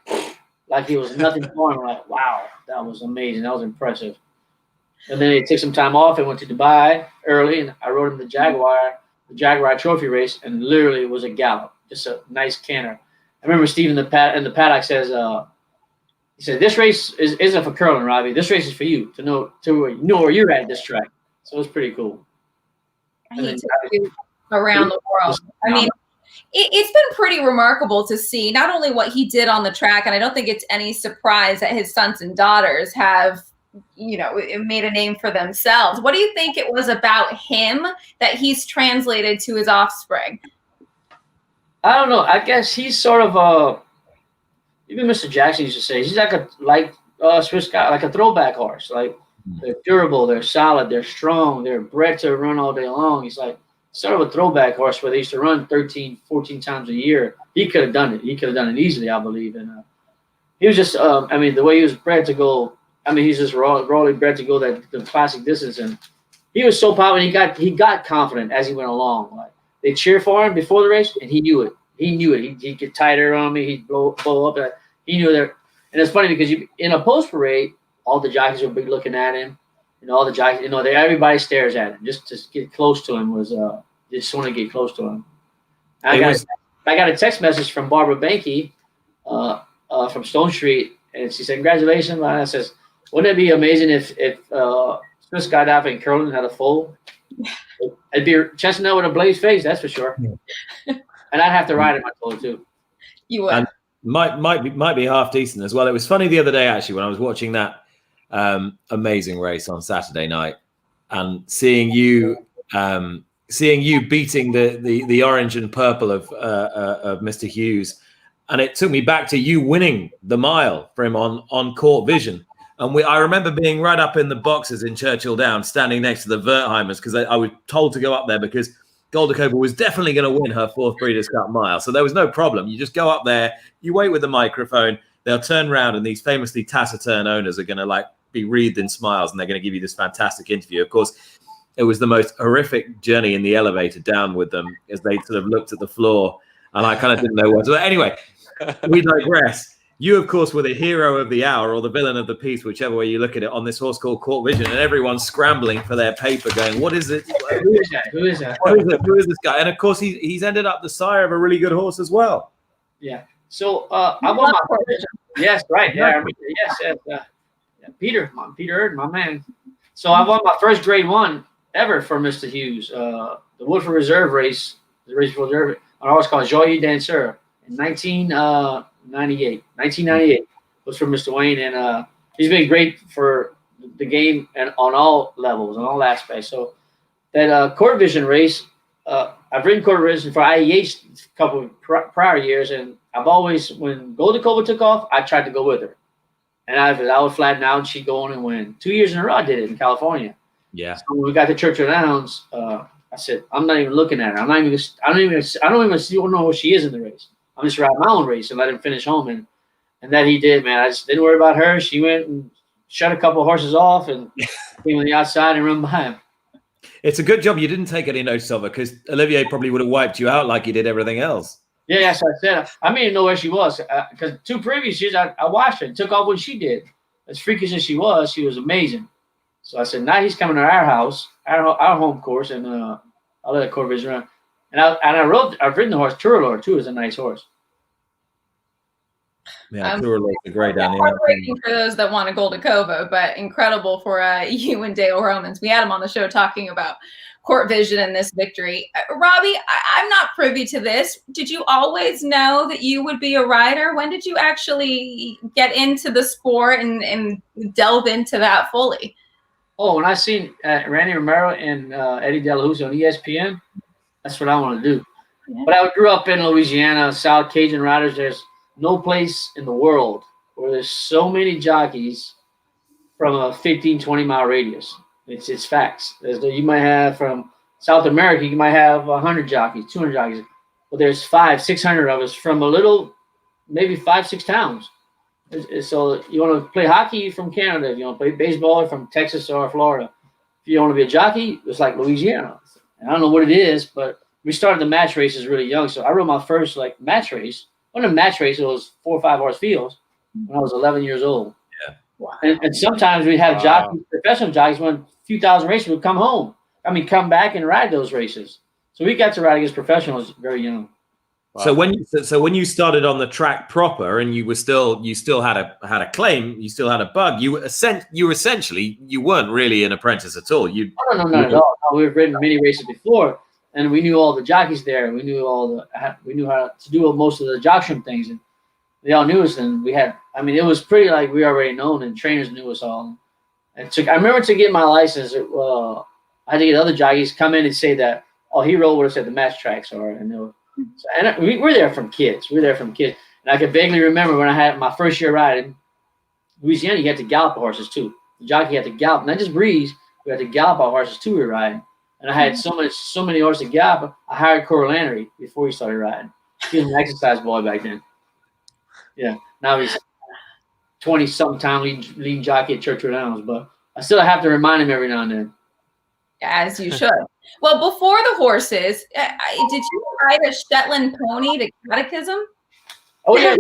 like he was nothing for him. Like, wow, that was amazing. That was impressive. And then he took some time off and went to Dubai early, and I rode him the Jaguar Trophy race, and literally it was a gallop, just a nice canter. I remember Steve in the paddock says, he said, "This race isn't for curling, Robbie. This race is for you to know where you're at this track." So it was pretty cool. He took you around the world. I mean, it's been pretty remarkable to see not only what he did on the track, and I don't think it's any surprise that his sons and daughters have, made a name for themselves. What do you think it was about him that he's translated to his offspring? I don't know. I guess he's sort of even Mr. Jackson used to say he's like Swiss guy, like a throwback horse. Like they're durable, they're solid, they're strong, they're bred to run all day long. He's like sort of a throwback horse where they used to run 13, 14 times a year. He could have done it. He could have done it easily, I believe. And he was just, the way he was bred to go. He's just rawly bred to go the classic distance, and he was so popular. He got confident as he went along. Like they cheer for him before the race, and he knew it. He'd get tighter on me. He'd blow up. He knew that. And it's funny because in a post parade, all the jockeys would be looking at him. All the jockeys, everybody stares at him. Just to get close to him was just want to get close to him. I got a text message from Barbara Banky from Stone Street, and she said, "Congratulations." And I says, "Wouldn't it be amazing if Swiss Skydiver and curling had a full? I'd be chestnut with a blazed face, that's for sure." Yeah. And I'd have to ride him, I told her too. You would. And might be half decent as well. It was funny the other day actually when I was watching that amazing race on Saturday night and seeing you beating the orange and purple of Mr. Hughes, and it took me back to you winning the mile for him on Court Vision. And I remember being right up in the boxes in Churchill Downs, standing next to the Wertheimers, because I was told to go up there because Goldacova was definitely going to win her 4th Breeders' Cup mile. So there was no problem. You just go up there, you wait with the microphone, they'll turn around, and these famously taciturn owners are going to be wreathed in smiles, and they're going to give you this fantastic interview. Of course, it was the most horrific journey in the elevator down with them as they sort of looked at the floor, and I kind of didn't know what to do. Anyway, we digress. You, of course, were the hero of the hour or the villain of the piece, whichever way you look at it, on this horse called Court Vision, and everyone's scrambling for their paper going, what is it? Who is that? Who is it? Who is this guy? And, of course, he's ended up the sire of a really good horse as well. Yeah. So I won my first. Yes, right. Yeah. Yes. Peter Eurton, my man. So I won my first Grade 1 ever for Mr. Hughes. The Woodford Reserve race, the race for Reserve, an horse called Joyeux Danseur in 1998 was for Mr. Wayne, and he's been great for the game and on all levels, on all aspects. So that Court Vision race, I've ridden Court Vision for IEH a couple of prior years, and I've always, when Goldacova took off, I tried to go with her, and I would flatten out, and she'd go on and win. 2 years in a row, I did it in California. Yeah. So when we got to Churchill Downs, I said, I'm not even looking at her. I don't even know who she is in the race. I'm just riding my own race and let him finish home. And that he did, man. I just didn't worry about her. She went and shut a couple of horses off and came on the outside and run by him. It's a good job you didn't take any notice of her, because Olivier probably would have wiped you out like he did everything else. Yeah, that's what I said. I didn't know where she was because 2 previous years I watched her and took off when she did. As freakish as she was amazing. So I said, now he's coming to our house, our home course, and I'll let a court visit around. And I've ridden the horse. Turalor too is a nice horse. Yeah, Turalor's a great down here. Heartbreaking for those that want a Goldacova, but incredible for you and Dale Romans. We had him on the show talking about court vision and this victory. Robby, I'm not privy to this. Did you always know that you would be a rider? When did you actually get into the sport and delve into that fully? Oh, when I seen Randy Romero and Eddie De La Houssaye on ESPN, that's what I want to do. Yeah. But I grew up in Louisiana, South Cajun riders. There's no place in the world where there's so many jockeys from a 15, 20-mile radius. It's facts. You might have from South America, you might have 100 jockeys, 200 jockeys. But there's 500, 600 of us from a little, maybe 5, 6 towns. So you want to play hockey from Canada, if you want to play baseball from Texas or Florida. If you want to be a jockey, it's like Louisiana. And I don't know what it is, but we started the match races really young. So I rode my first match race. When a match race, it was 4 or 5 horse fields when I was 11 years old. Yeah. Wow. And sometimes we'd have jockeys, professional jockeys, when a few thousand races would come home. Come back and ride those races. So we got to ride against professionals very young. Wow. So when you started on the track proper, and you still had a claim, you still had a bug. You weren't really an apprentice at all. No, not at all. No, we've ridden many races before, and we knew all the jockeys there. We knew how to do most of the jockstrom things, and they all knew us. And it was pretty like we already known, and trainers knew us all. And I remember to get my license, I had to get other jockeys come in and say that, oh, he rode with us at the match tracks, and we're there from kids. And I can vaguely remember when I had my first year riding Louisiana, you had to gallop the horses too. The jockey had to gallop, not just breeze. We had to gallop our horses too. We were riding, and I had so many horses to gallop. I hired Corey Lannery before he started riding. He was an exercise boy back then. Yeah, now he's 20-something time leading jockey at Churchill Downs, but I still have to remind him every now and then. As you should. Well, before the horses, did you ride a Shetland pony to catechism? Oh yeah,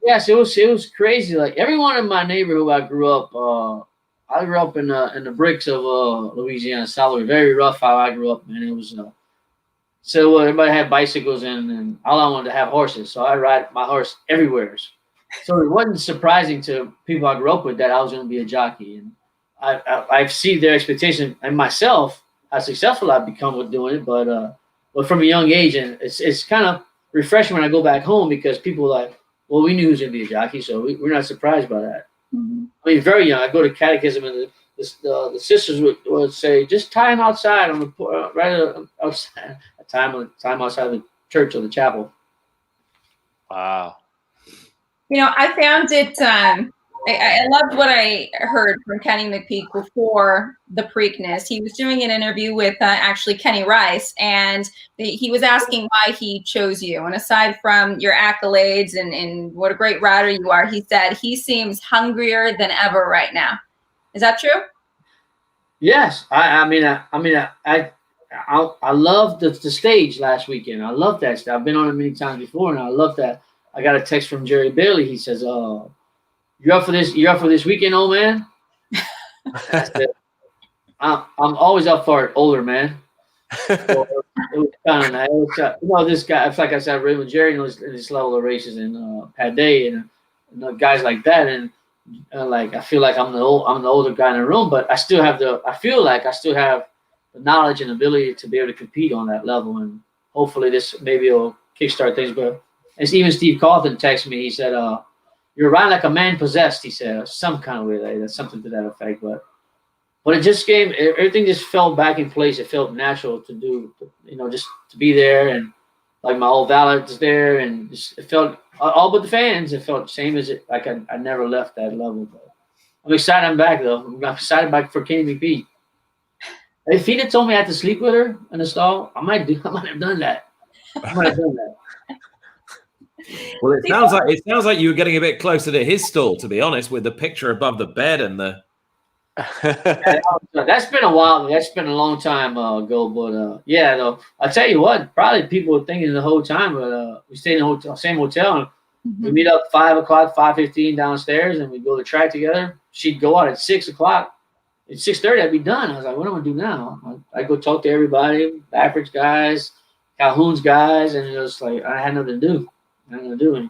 Yes, it was crazy. Like everyone in my neighborhood, I grew up in the bricks of Louisiana, South. Very rough how I grew up, man. It was so everybody had bicycles and all I wanted to have horses, so I ride my horse everywhere. So it wasn't surprising to people I grew up with that I was going to be a jockey, and I see their expectation and myself how successful I've become with doing it, but from a young age, and it's kind of refreshing when I go back home because people are like, well, we knew he was going to be a jockey, so we're not surprised by that. Mm-hmm. I mean, very young, I go to catechism and the sisters would say, just tie him outside on the right outside, time outside the church or the chapel. Wow. I found it. I loved what I heard from Kenny McPeek before the Preakness. He was doing an interview with actually Kenny Rice, and he was asking why he chose you. And aside from your accolades and what a great rider you are, he said he seems hungrier than ever right now. Is that true? Yes. I loved the stage last weekend. I love that stuff. I've been on it many times before, and I love that. I got a text from Jerry Bailey. He says, "You're up for this? You're up for this weekend, old man?" I said, I'm always up for it, older man. So it was kind of nice. This guy. It's like I said, I've ridden with Jerry in this level of races and Pat Day and guys like that, and I feel like I'm the older guy in the room, but I feel like I still have the knowledge and ability to be able to compete on that level, and hopefully this maybe will kickstart things. But as even Steve Carlton texted me, he said, "You're riding like a man possessed," he said, some kind of way, that's something to that effect. But it just everything just fell back in place. It felt natural to do, just to be there, and like my old valet was there, and it felt all but the fans. It felt the same as it. Like I never left that level. But I'm excited. I'm back though. I'm excited back for Kenny McPeek. If he'd have told me I had to sleep with her in the stall, I might have done that. Well, it sounds like you were getting a bit closer to his stall, to be honest, with the picture above the bed and the. That's been a while. That's been a long time ago. But yeah, though I'll tell you what. Probably people were thinking the whole time. But we stayed in the hotel, same hotel, and we meet up 5 o'clock, 5:15 downstairs, and we go to track together. She'd go out at 6 o'clock. At 6:30, I'd be done. I was like, what am I gonna do now? I go talk to everybody, Baffert guys, Calhoun's guys, and it was like I had nothing to do. And,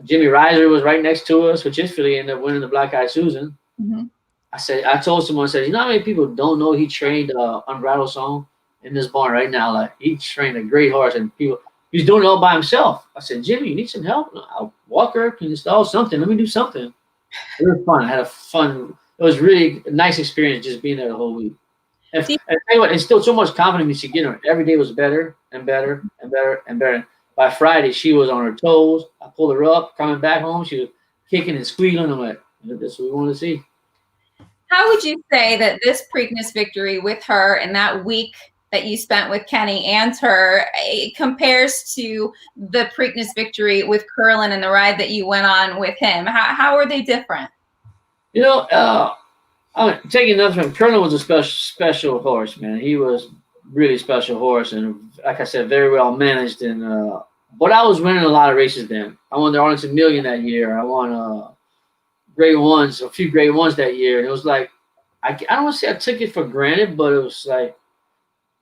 Jimmy Reiser was right next to us, which is Philly ended up winning the Black Eyed Susan. I told someone, I said, you know how many people don't know he trained Unbridled Song in this barn right now? Like he trained a great horse, and he's doing it all by himself. I said, Jimmy, you need some help? I'll walk her, can install something. Let me do something. It was fun. I had a fun. It was really a nice experience just being there the whole week. And tell you what, instilled so much confidence in her. Every day was better and better and better and better. By Friday, she was on her toes. I pulled her up, coming back home. She was kicking and squealing. I'm like, that's what we want to see. How would you say that this Preakness victory with her and that week that you spent with Kenny and her compares to the Preakness victory with Curlin and the ride that you went on with him? How are they different? You know, I'm taking nothing from Curlin was a special horse, man. He was really special horse, and like I said, very well managed. And but I was winning a lot of races then. I won the Arlington Million that year. I won grade ones, a few grade ones that year. And it was like, I don't want to say I took it for granted, but it was like,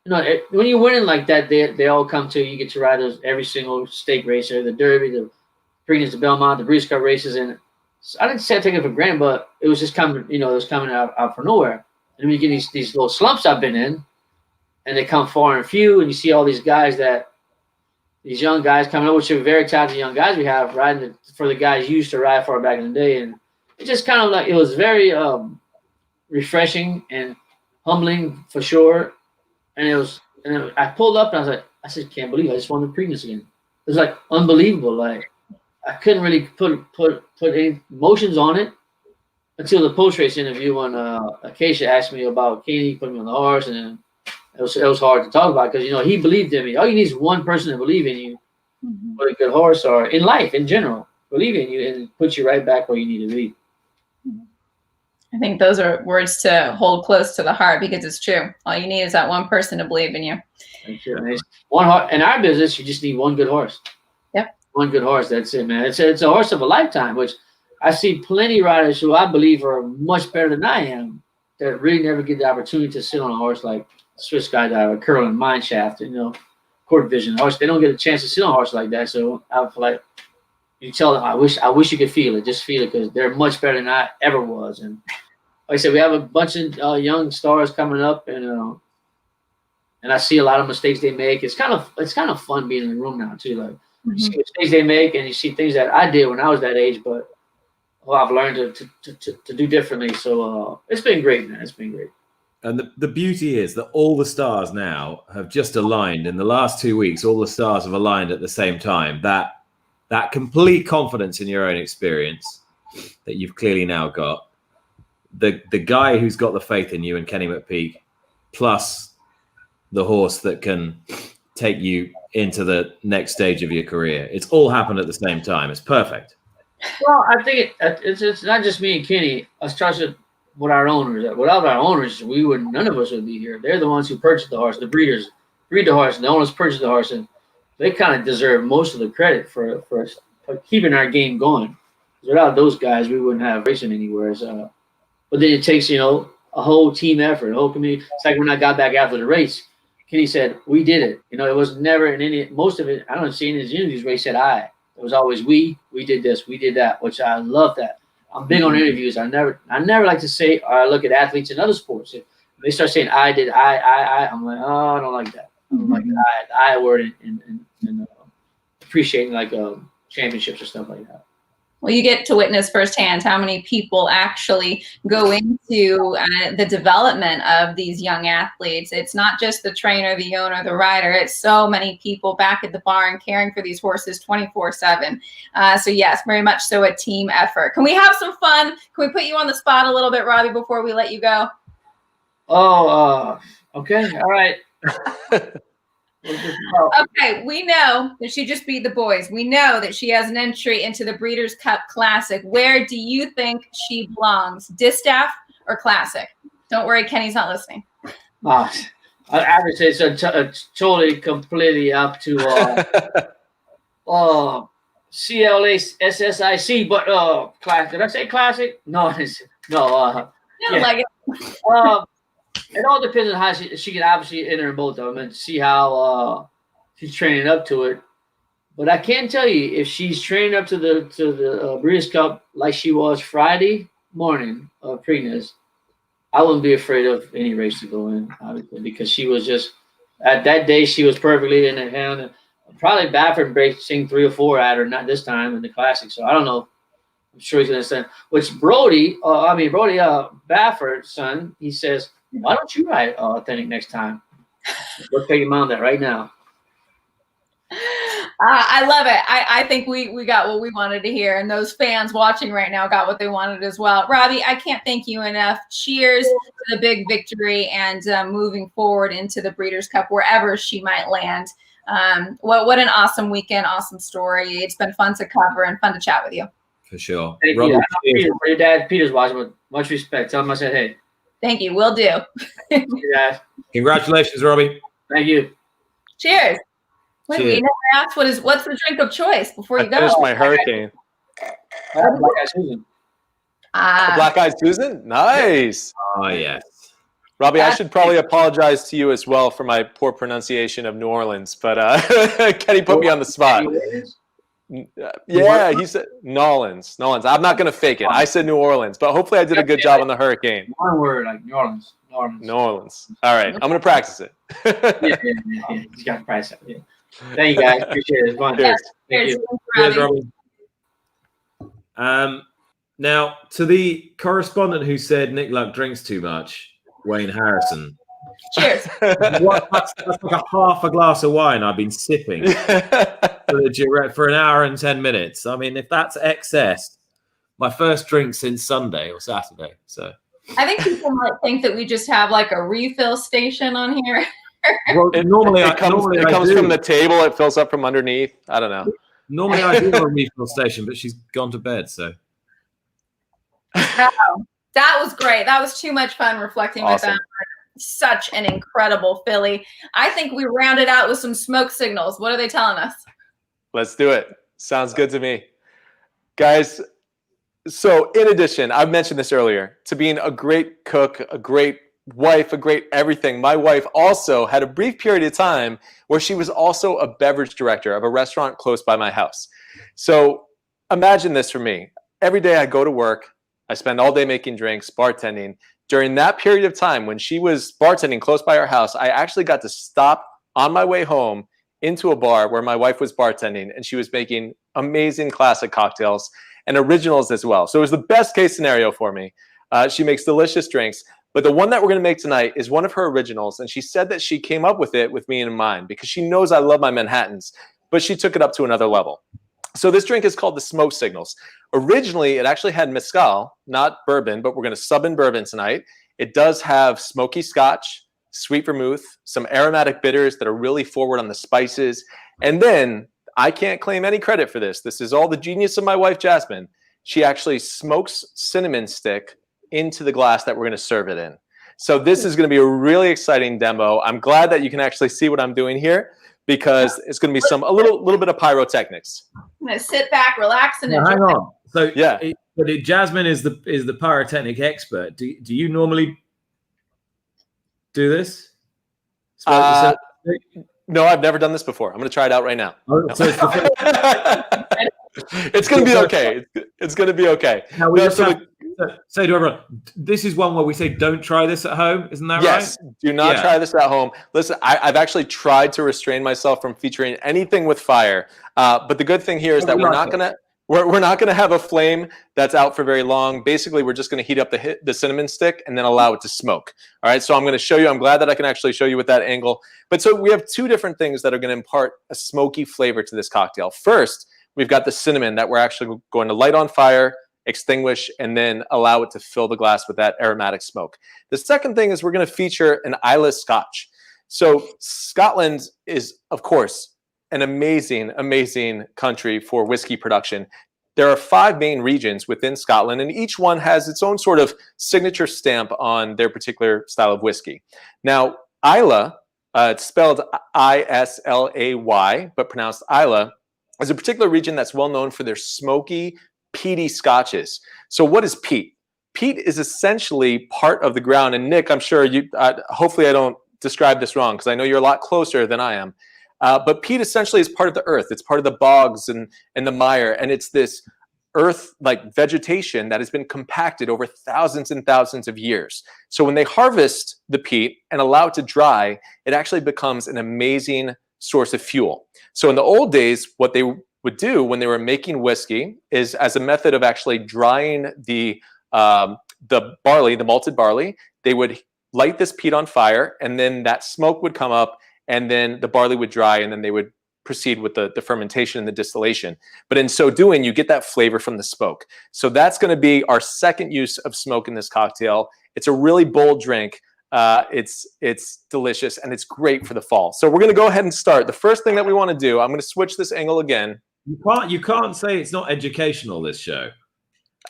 you know, when you're winning like that, they all come to you. You get to ride those every single stake race, the Derby, the Preakness, the Belmont, the Breeders' Cup races. And so I didn't say I took it for granted, but it was just coming, you know, it was coming out for nowhere. And then you get these little slumps I've been in, and they come far and few, and you see all these guys these young guys coming up, which are very talented young guys we have riding for the guys used to ride for back in the day. And it just kind of like, it was very refreshing and humbling for sure. And I pulled up and I was like, I said, can't believe I just won the Preakness again. It was like unbelievable. Like I couldn't really put any emotions on it until the post-race interview when Acacia asked me about Kenny, put me on the horse, and it was hard to talk about because, you know, he believed in me. All you need is one person to believe in you, with a good horse or in life in general, believe in you and put you right back where you need to be. I think those are words to hold close to the heart because it's true. All you need is that one person to believe in you. One horse in our business, you just need one good horse. Yep. One good horse. That's it, man. It's a horse of a lifetime, which I see plenty of riders who I believe are much better than I am that really never get the opportunity to sit on a horse like Swiss Skydiver, Curlin, Mineshaft, you know, Court Vision horse. They don't get a chance to sit on a horse like that. So I feel like you tell them, I wish you could feel it. Just feel it because they're much better than I ever was. And like I said, we have a bunch of young stars coming up, and I see a lot of mistakes they make. It's kind of fun being in the room now too. Like you see mistakes they make, and you see things that I did when I was that age, but I've learned to do differently. So it's been great, man. It's been great. And the beauty is that all the stars now have just aligned in the last 2 weeks. All the stars have aligned at the same time. That complete confidence in your own experience that you've clearly now got. The guy who's got the faith in you and Kenny McPeek, plus the horse that can take you into the next stage of your career. It's all happened at the same time. It's perfect. Well, I think it's not just me and Kenny. I trusted with our owners. Without our owners, none of us would be here. They're the ones who purchased the horse. The breeders breed the horse, and the owners purchased the horse, and they kind of deserve most of the credit for keeping our game going. Without those guys, we wouldn't have racing anywhere. But then it takes, you know, a whole team effort, a whole community. It's like when I got back after the race, Kenny said, we did it. You know, it was never in any, most of it, I don't see in his interviews where he said I. It was always we did this, we did that, which I love that. I'm big on interviews. I never like to say, or I look at athletes in other sports. If they start saying I did, I'm like, oh, I don't like that. I don't like the I word and appreciating like championships or stuff like that. Well, you get to witness firsthand how many people actually go into the development of these young athletes. It's not just the trainer, the owner, the rider. It's so many people back at the barn caring for these horses 24/7. So yes, very much so a team effort. Can we have some fun? Can we put you on the spot a little bit, Robby, before we let you go? Oh, okay. All right. Okay, we know that she just beat the boys. We know that she has an entry into the Breeders' Cup Classic. Where do you think she belongs? Distaff or Classic? Don't worry, Kenny's not listening. I would say it's totally, completely up to CLA SSIC, but Classic. Did I say Classic? No, no. Yeah. Like it. It all depends on how she can obviously enter both of them and see how she's training up to it. But I can tell you, if she's training up to the Breeders' Cup like she was Friday morning of Preakness, I wouldn't be afraid of any race to go in, obviously, because she was just at that day she was perfectly in the hand. And probably Baffert breaking 3 or 4 at her, not this time in the Classic. So I don't know. I'm sure he's going to send. Which Brody, Baffert's son, he says, why don't you ride Authentic next time? We'll take him on that right now. I love it. I think we got what we wanted to hear, and those fans watching right now got what they wanted as well. Robby, I can't thank you enough. Cheers to the big victory and moving forward into the Breeders' Cup, wherever she might land. What an awesome weekend, awesome story. It's been fun to cover and fun to chat with you. For sure. Thank you. Your dad, Peter's watching, with much respect. Tell him I said hey. Thank you. Will do. Yeah. Congratulations, Robby. Thank you. Cheers. Wait, Cheers. we never asked what's the drink of choice before you go. Finished my hurricane. Black-Eyed Susan. Black-Eyed Susan? Nice. Oh, yes. Robby, I should probably apologize to you as well for my poor pronunciation of New Orleans, but Kenny put me on the spot. Yeah, he said Nolans. I'm not going to fake it. I said New Orleans, but hopefully I did a good job on the hurricane. One word, like New Orleans. New Orleans. All right, I'm going to practice it. Yeah. You got to practice it. Yeah. Thank you, guys. Appreciate it. It's fun. Cheers. Thank you. Cheers, Robby. Now, to the correspondent who said Nick Luck drinks too much, Wayne Harrison. Cheers. That's like a half a glass of wine I've been sipping for an hour and 10 minutes. I mean, if that's excess, my first drink since Sunday or Saturday. So I think people might think that we just have like a refill station on here. Well, it comes from the table. It fills up from underneath. I don't know. Normally I do have a refill station, but she's gone to bed. So that was great. That was too much fun reflecting with them. Such an incredible filly. I think we rounded out with some smoke signals. What are they telling us? Let's do it. Sounds good to me. Guys, so in addition, I've mentioned this earlier, to being a great cook, a great wife, a great everything, my wife also had a brief period of time where she was also a beverage director of a restaurant close by my house. So imagine this for me. Every day I go to work, I spend all day making drinks, bartending. During that period of time when she was bartending close by our house, I actually got to stop on my way home into a bar where my wife was bartending, and she was making amazing classic cocktails and originals as well. So it was the best case scenario for me. She makes delicious drinks, but the one that we're going to make tonight is one of her originals, and she said that she came up with it with me in mind because she knows I love my Manhattans, but she took it up to another level. So this drink is called the Smoke Signals. Originally, it actually had mezcal, not bourbon, but we're going to sub in bourbon tonight. It does have smoky scotch, sweet vermouth, some aromatic bitters that are really forward on the spices. And then, I can't claim any credit for this. This is all the genius of my wife, Jasmine. She actually smokes cinnamon stick into the glass that we're going to serve it in. So this is going to be a really exciting demo. I'm glad that you can actually see what I'm doing here, because it's going to be a little bit of pyrotechnics. I'm going to sit back, relax, and enjoy. Hang on. So yeah, Jasmine is the pyrotechnic expert. Do you normally do this? No, I've never done this before. I'm going to try it out right now. Oh, so it's going to be okay. It's going to be okay. Now we say to everyone, this is one where we say don't try this at home. Isn't that right? Yes, do not try this at home. Listen, I've actually tried to restrain myself from featuring anything with fire. But the good thing here is that we're not going to have a flame that's out for very long. Basically, we're just going to heat up the cinnamon stick and then allow it to smoke. All right, so I'm going to show you. I'm glad that I can actually show you with that angle. But so we have two different things that are going to impart a smoky flavor to this cocktail. First, we've got the cinnamon that we're actually going to light on fire, extinguish, and then allow it to fill the glass with that aromatic smoke. The second thing is we're going to feature an Islay Scotch. So Scotland is, of course, an amazing, amazing country for whiskey production. There are 5 main regions within Scotland, and each one has its own sort of signature stamp on their particular style of whiskey. Now, Islay, it's spelled Islay, but pronounced Islay, is a particular region that's well known for their smoky, peaty scotches. So what is peat? Peat is essentially part of the ground. And Nick, I'm sure you, hopefully I don't describe this wrong, because I know you're a lot closer than I am. But peat essentially is part of the earth. It's part of the bogs and the mire. And it's this earth-like vegetation that has been compacted over thousands and thousands of years. So when they harvest the peat and allow it to dry, it actually becomes an amazing source of fuel. So in the old days, what they would do when they were making whiskey is, as a method of actually drying the barley, the malted barley, they would light this peat on fire, and then that smoke would come up, and then the barley would dry, and then they would proceed with the fermentation and the distillation. But in so doing, you get that flavor from the smoke. So that's going to be our second use of smoke in this cocktail. It's a really bold drink. It's delicious, and it's great for the fall. So we're going to go ahead and start. The first thing that we want to do, I'm going to switch this angle again. You can't say it's not educational, this show.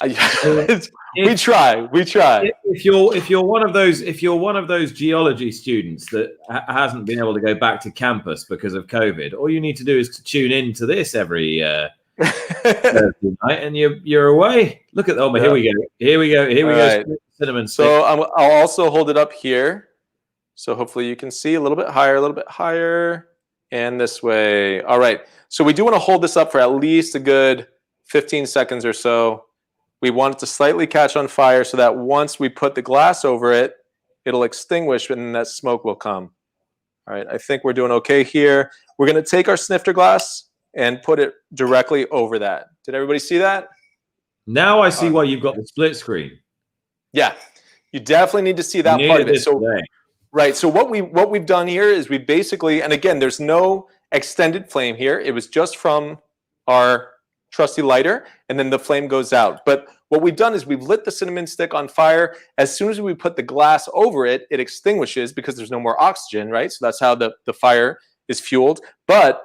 We try. If you're one of those geology students that hasn't been able to go back to campus because of COVID, all you need to do is to tune in to this every Thursday night, and you're away. Look at here we go. Right. Cinnamon. So I'll also hold it up here, so hopefully you can see a little bit higher, and this way. All right. So we do want to hold this up for at least a good 15 seconds or so. We want it to slightly catch on fire so that once we put the glass over it, it'll extinguish, and then that smoke will come. All right, I think we're doing okay here. We're going to take our snifter glass and put it directly over that. Did everybody see that? Now I see why you've got the split screen. Yeah, you definitely need to see that part of it. So, right, so what we've done here is we basically, and again, there's no extended flame here. It was just from our trusty lighter, and then the flame goes out. But what we've done is we've lit the cinnamon stick on fire. As soon as we put the glass over it, it extinguishes because there's no more oxygen, right? So that's how the fire is fueled. But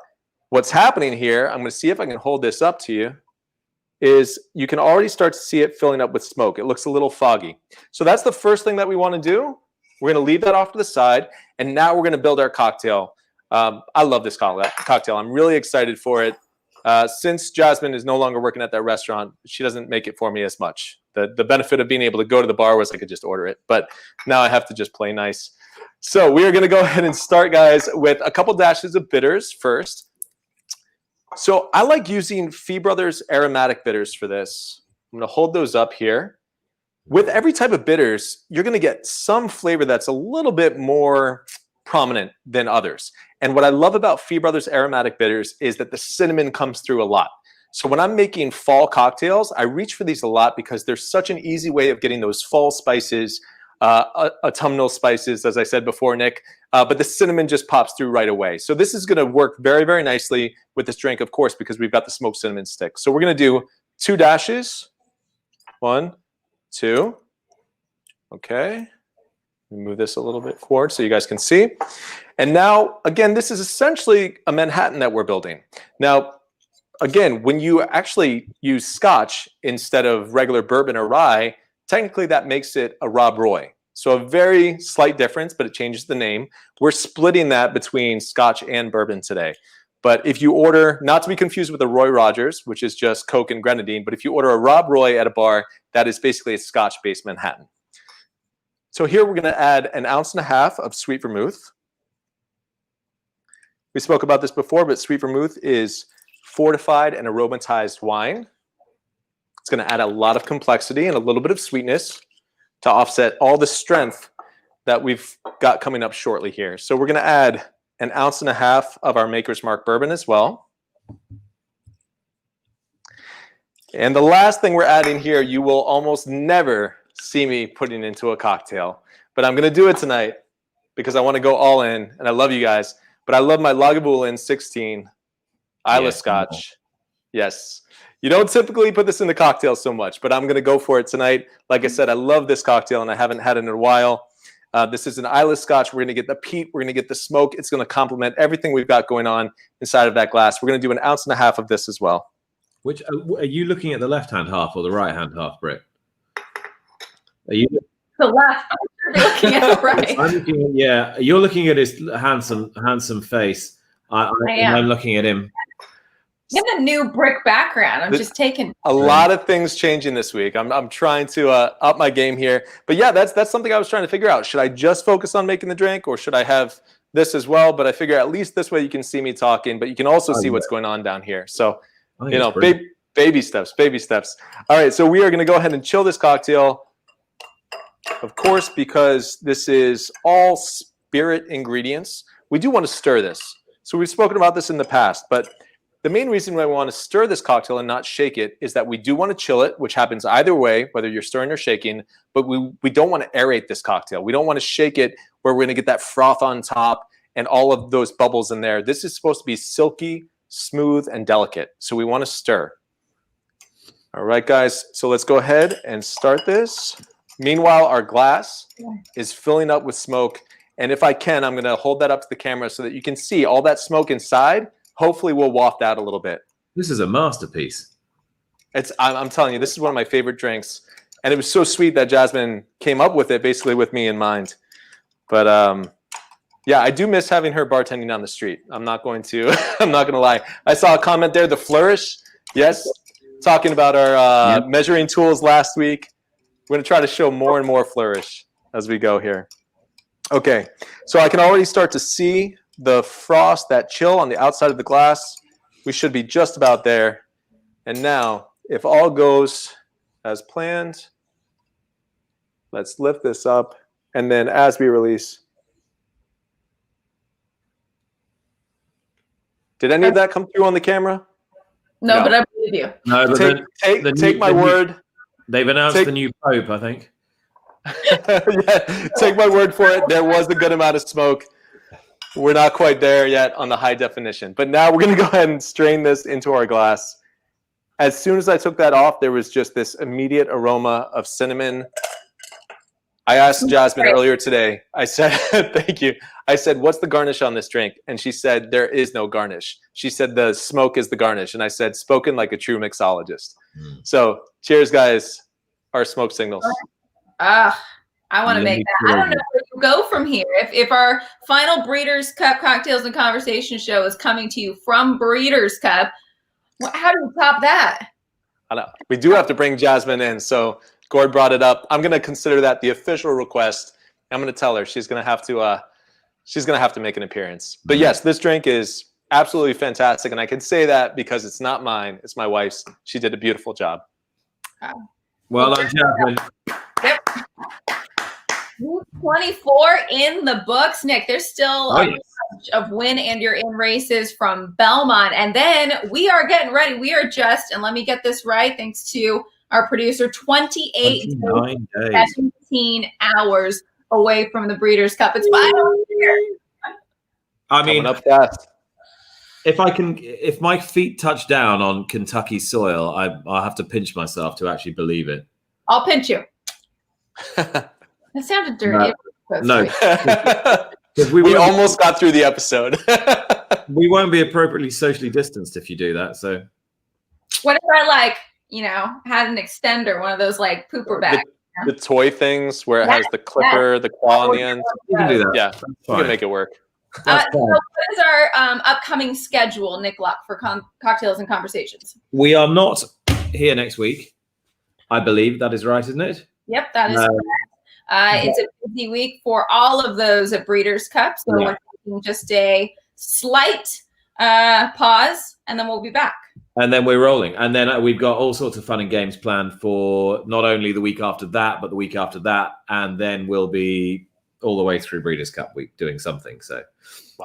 what's happening here, I'm going to see if I can hold this up to you, is you can already start to see it filling up with smoke. It looks a little foggy. So that's the first thing that we want to do. We're going to leave that off to the side, and now we're going to build our cocktail. I love this cocktail. I'm really excited for it. Since Jasmine is no longer working at that restaurant, she doesn't make it for me as much. The benefit of being able to go to the bar was I could just order it, but now I have to just play nice. So we are going to go ahead and start, guys, with a couple dashes of bitters first. So I like using Fee Brothers aromatic bitters for this. I'm going to hold those up here. With every type of bitters, you're going to get some flavor that's a little bit more prominent than others. And what I love about Fee Brothers aromatic bitters is that the cinnamon comes through a lot. So when I'm making fall cocktails, I reach for these a lot because they're such an easy way of getting those fall spices, autumnal spices, as I said before, Nick, but the cinnamon just pops through right away. So this is going to work very, very nicely with this drink, of course, because we've got the smoked cinnamon stick. So we're going to do 2 dashes. 1, 2. Okay. Move this a little bit forward so you guys can see. And now, again, this is essentially a Manhattan that we're building. Now, again, when you actually use Scotch instead of regular bourbon or rye, technically that makes it a Rob Roy. So a very slight difference, but it changes the name. We're splitting that between Scotch and bourbon today. But if you order, not to be confused with a Roy Rogers, which is just Coke and grenadine, but if you order a Rob Roy at a bar, that is basically a Scotch-based Manhattan. So here we're going to add 1.5 ounces of sweet vermouth. We spoke about this before, but sweet vermouth is fortified and aromatized wine. It's going to add a lot of complexity and a little bit of sweetness to offset all the strength that we've got coming up shortly here. So we're going to add 1.5 ounces of our Maker's Mark bourbon as well. And the last thing we're adding here, you will almost never see me putting into a cocktail, but I'm going to do it tonight because I want to go all in, and I love you guys, but I love my Lagavulin 16 Islay Scotch. Yes. You don't typically put this in the cocktail so much, but I'm going to go for it tonight. Like I said, I love this cocktail, and I haven't had it in a while. This is an Isla Scotch. We're going to get the peat. We're going to get the smoke. It's going to complement everything we've got going on inside of that glass. We're going to do 1.5 ounces of this as well. Which are you looking at the left-hand half or the right-hand half, Britt? Are you the left? You're looking at the right. I'm looking at, yeah, you're looking at his handsome face. I'm looking at him. You have a new brick background. I'm just taking a lot of things changing this week. I'm trying to up my game here. But yeah, that's something I was trying to figure out. Should I just focus on making the drink, or should I have this as well? But I figure at least this way you can see me talking, but you can also see what's going on down here. So, you know, baby steps. All right, so we are going to go ahead and chill this cocktail. Of course, because this is all spirit ingredients, we do want to stir this. So we've spoken about this in the past, but the main reason why we want to stir this cocktail and not shake it is that we do want to chill it, which happens either way, whether you're stirring or shaking, but we don't want to aerate this cocktail. We don't want to shake it where we're going to get that froth on top and all of those bubbles in there. This is supposed to be silky, smooth, and delicate. So we want to stir. All right, guys. So let's go ahead and start this. Meanwhile, our glass is filling up with smoke. And if I can, I'm going to hold that up to the camera so that you can see all that smoke inside. Hopefully we'll waft out a little bit. This is a masterpiece. I'm telling you, this is one of my favorite drinks. And it was so sweet that Jasmine came up with it basically with me in mind. But yeah, I do miss having her bartending down the street. I'm not going to lie. I saw a comment there, the flourish. Yes, talking about our measuring tools last week. We're going to try to show more and more flourish as we go here. Okay, so I can already start to see the frost, that chill on the outside of the glass. We should be just about there. And now, if all goes as planned, let's lift this up. And then as we release. Did any of that come through on the camera? No. But I believe you. No, but take my word. They've announced the new Pope, I think. Yeah, take my word for it. There was a good amount of smoke. We're not quite there yet on the high definition. But now we're going to go ahead and strain this into our glass. As soon as I took that off, there was just this immediate aroma of cinnamon. I asked Jasmine earlier today. I said, thank you. I said, what's the garnish on this drink? And she said, there is no garnish. She said, the smoke is the garnish. And I said, spoken like a true mixologist. So cheers, guys. Our smoke signals. I want to make that. I don't know where you go from here. If our final Breeders' Cup Cocktails and Conversation show is coming to you from Breeders' Cup, how do you top that? I know. We do have to bring Jasmine in. So Gord brought it up. I'm going to consider that the official request. I'm going to tell her she's going to have to make an appearance. But yes, this drink is absolutely fantastic. And I can say that because it's not mine. It's my wife's. She did a beautiful job. Well done, Jasmine. Yep. 24 in the books, Nick. There's still a bunch of win and you're in races from Belmont. And then we are getting ready. We are just, and let me get this right, thanks to our producer, 29 days, 17 hours away from the Breeders' Cup. It's final year. I mean, up fast. If my feet touch down on Kentucky soil, I'll have to pinch myself to actually believe it. I'll pinch you. That sounded dirty. No. we almost got through the episode. We won't be appropriately socially distanced if you do that. So, what if I had an extender, one of those like pooper bags? The toy things where it has the clipper, the claw on the end. You can do that. Yeah, you can make it work. So what is our upcoming schedule, Nick Luck, for Cocktails and Conversations? We are not here next week. I believe that is right, isn't it? Yep, that is correct. It's a busy week for all of those at Breeders' Cup. So we're taking just a slight pause, and then we'll be back. And then we're rolling. And then we've got all sorts of fun and games planned for not only the week after that, but the week after that. And then we'll be all the way through Breeders' Cup week doing something. So,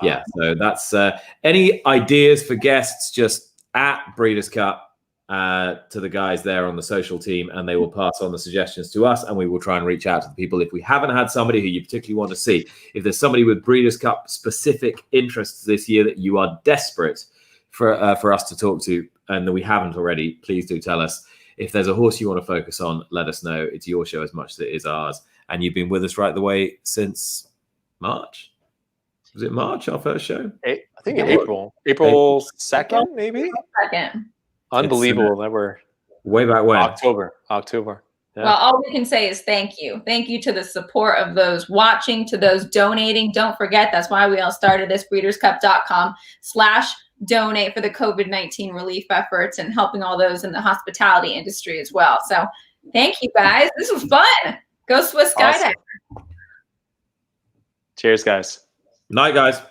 yeah. So that's any ideas for guests, just at Breeders' Cup to the guys there on the social team, and they will pass on the suggestions to us, and we will try and reach out to the people. If we haven't had somebody who you particularly want to see, if there's somebody with Breeders' Cup specific interests this year that you are desperate for us to talk to, and that we haven't already, please do tell us. If there's a horse you want to focus on, let us know. It's your show as much as it is ours. and you've been with us right the way since March. Was it March, our first show? I think April 2nd, maybe. Second. Unbelievable that we're way back when. October. Yeah. Well, all we can say is thank you. Thank you to the support of those watching, to those donating. Don't forget, that's why we all started this, breederscup.com/donate for the COVID-19 relief efforts and helping all those in the hospitality industry as well. So thank you, guys. This was fun. Go Swiss Skydiver. Awesome. Cheers, guys. Night, guys.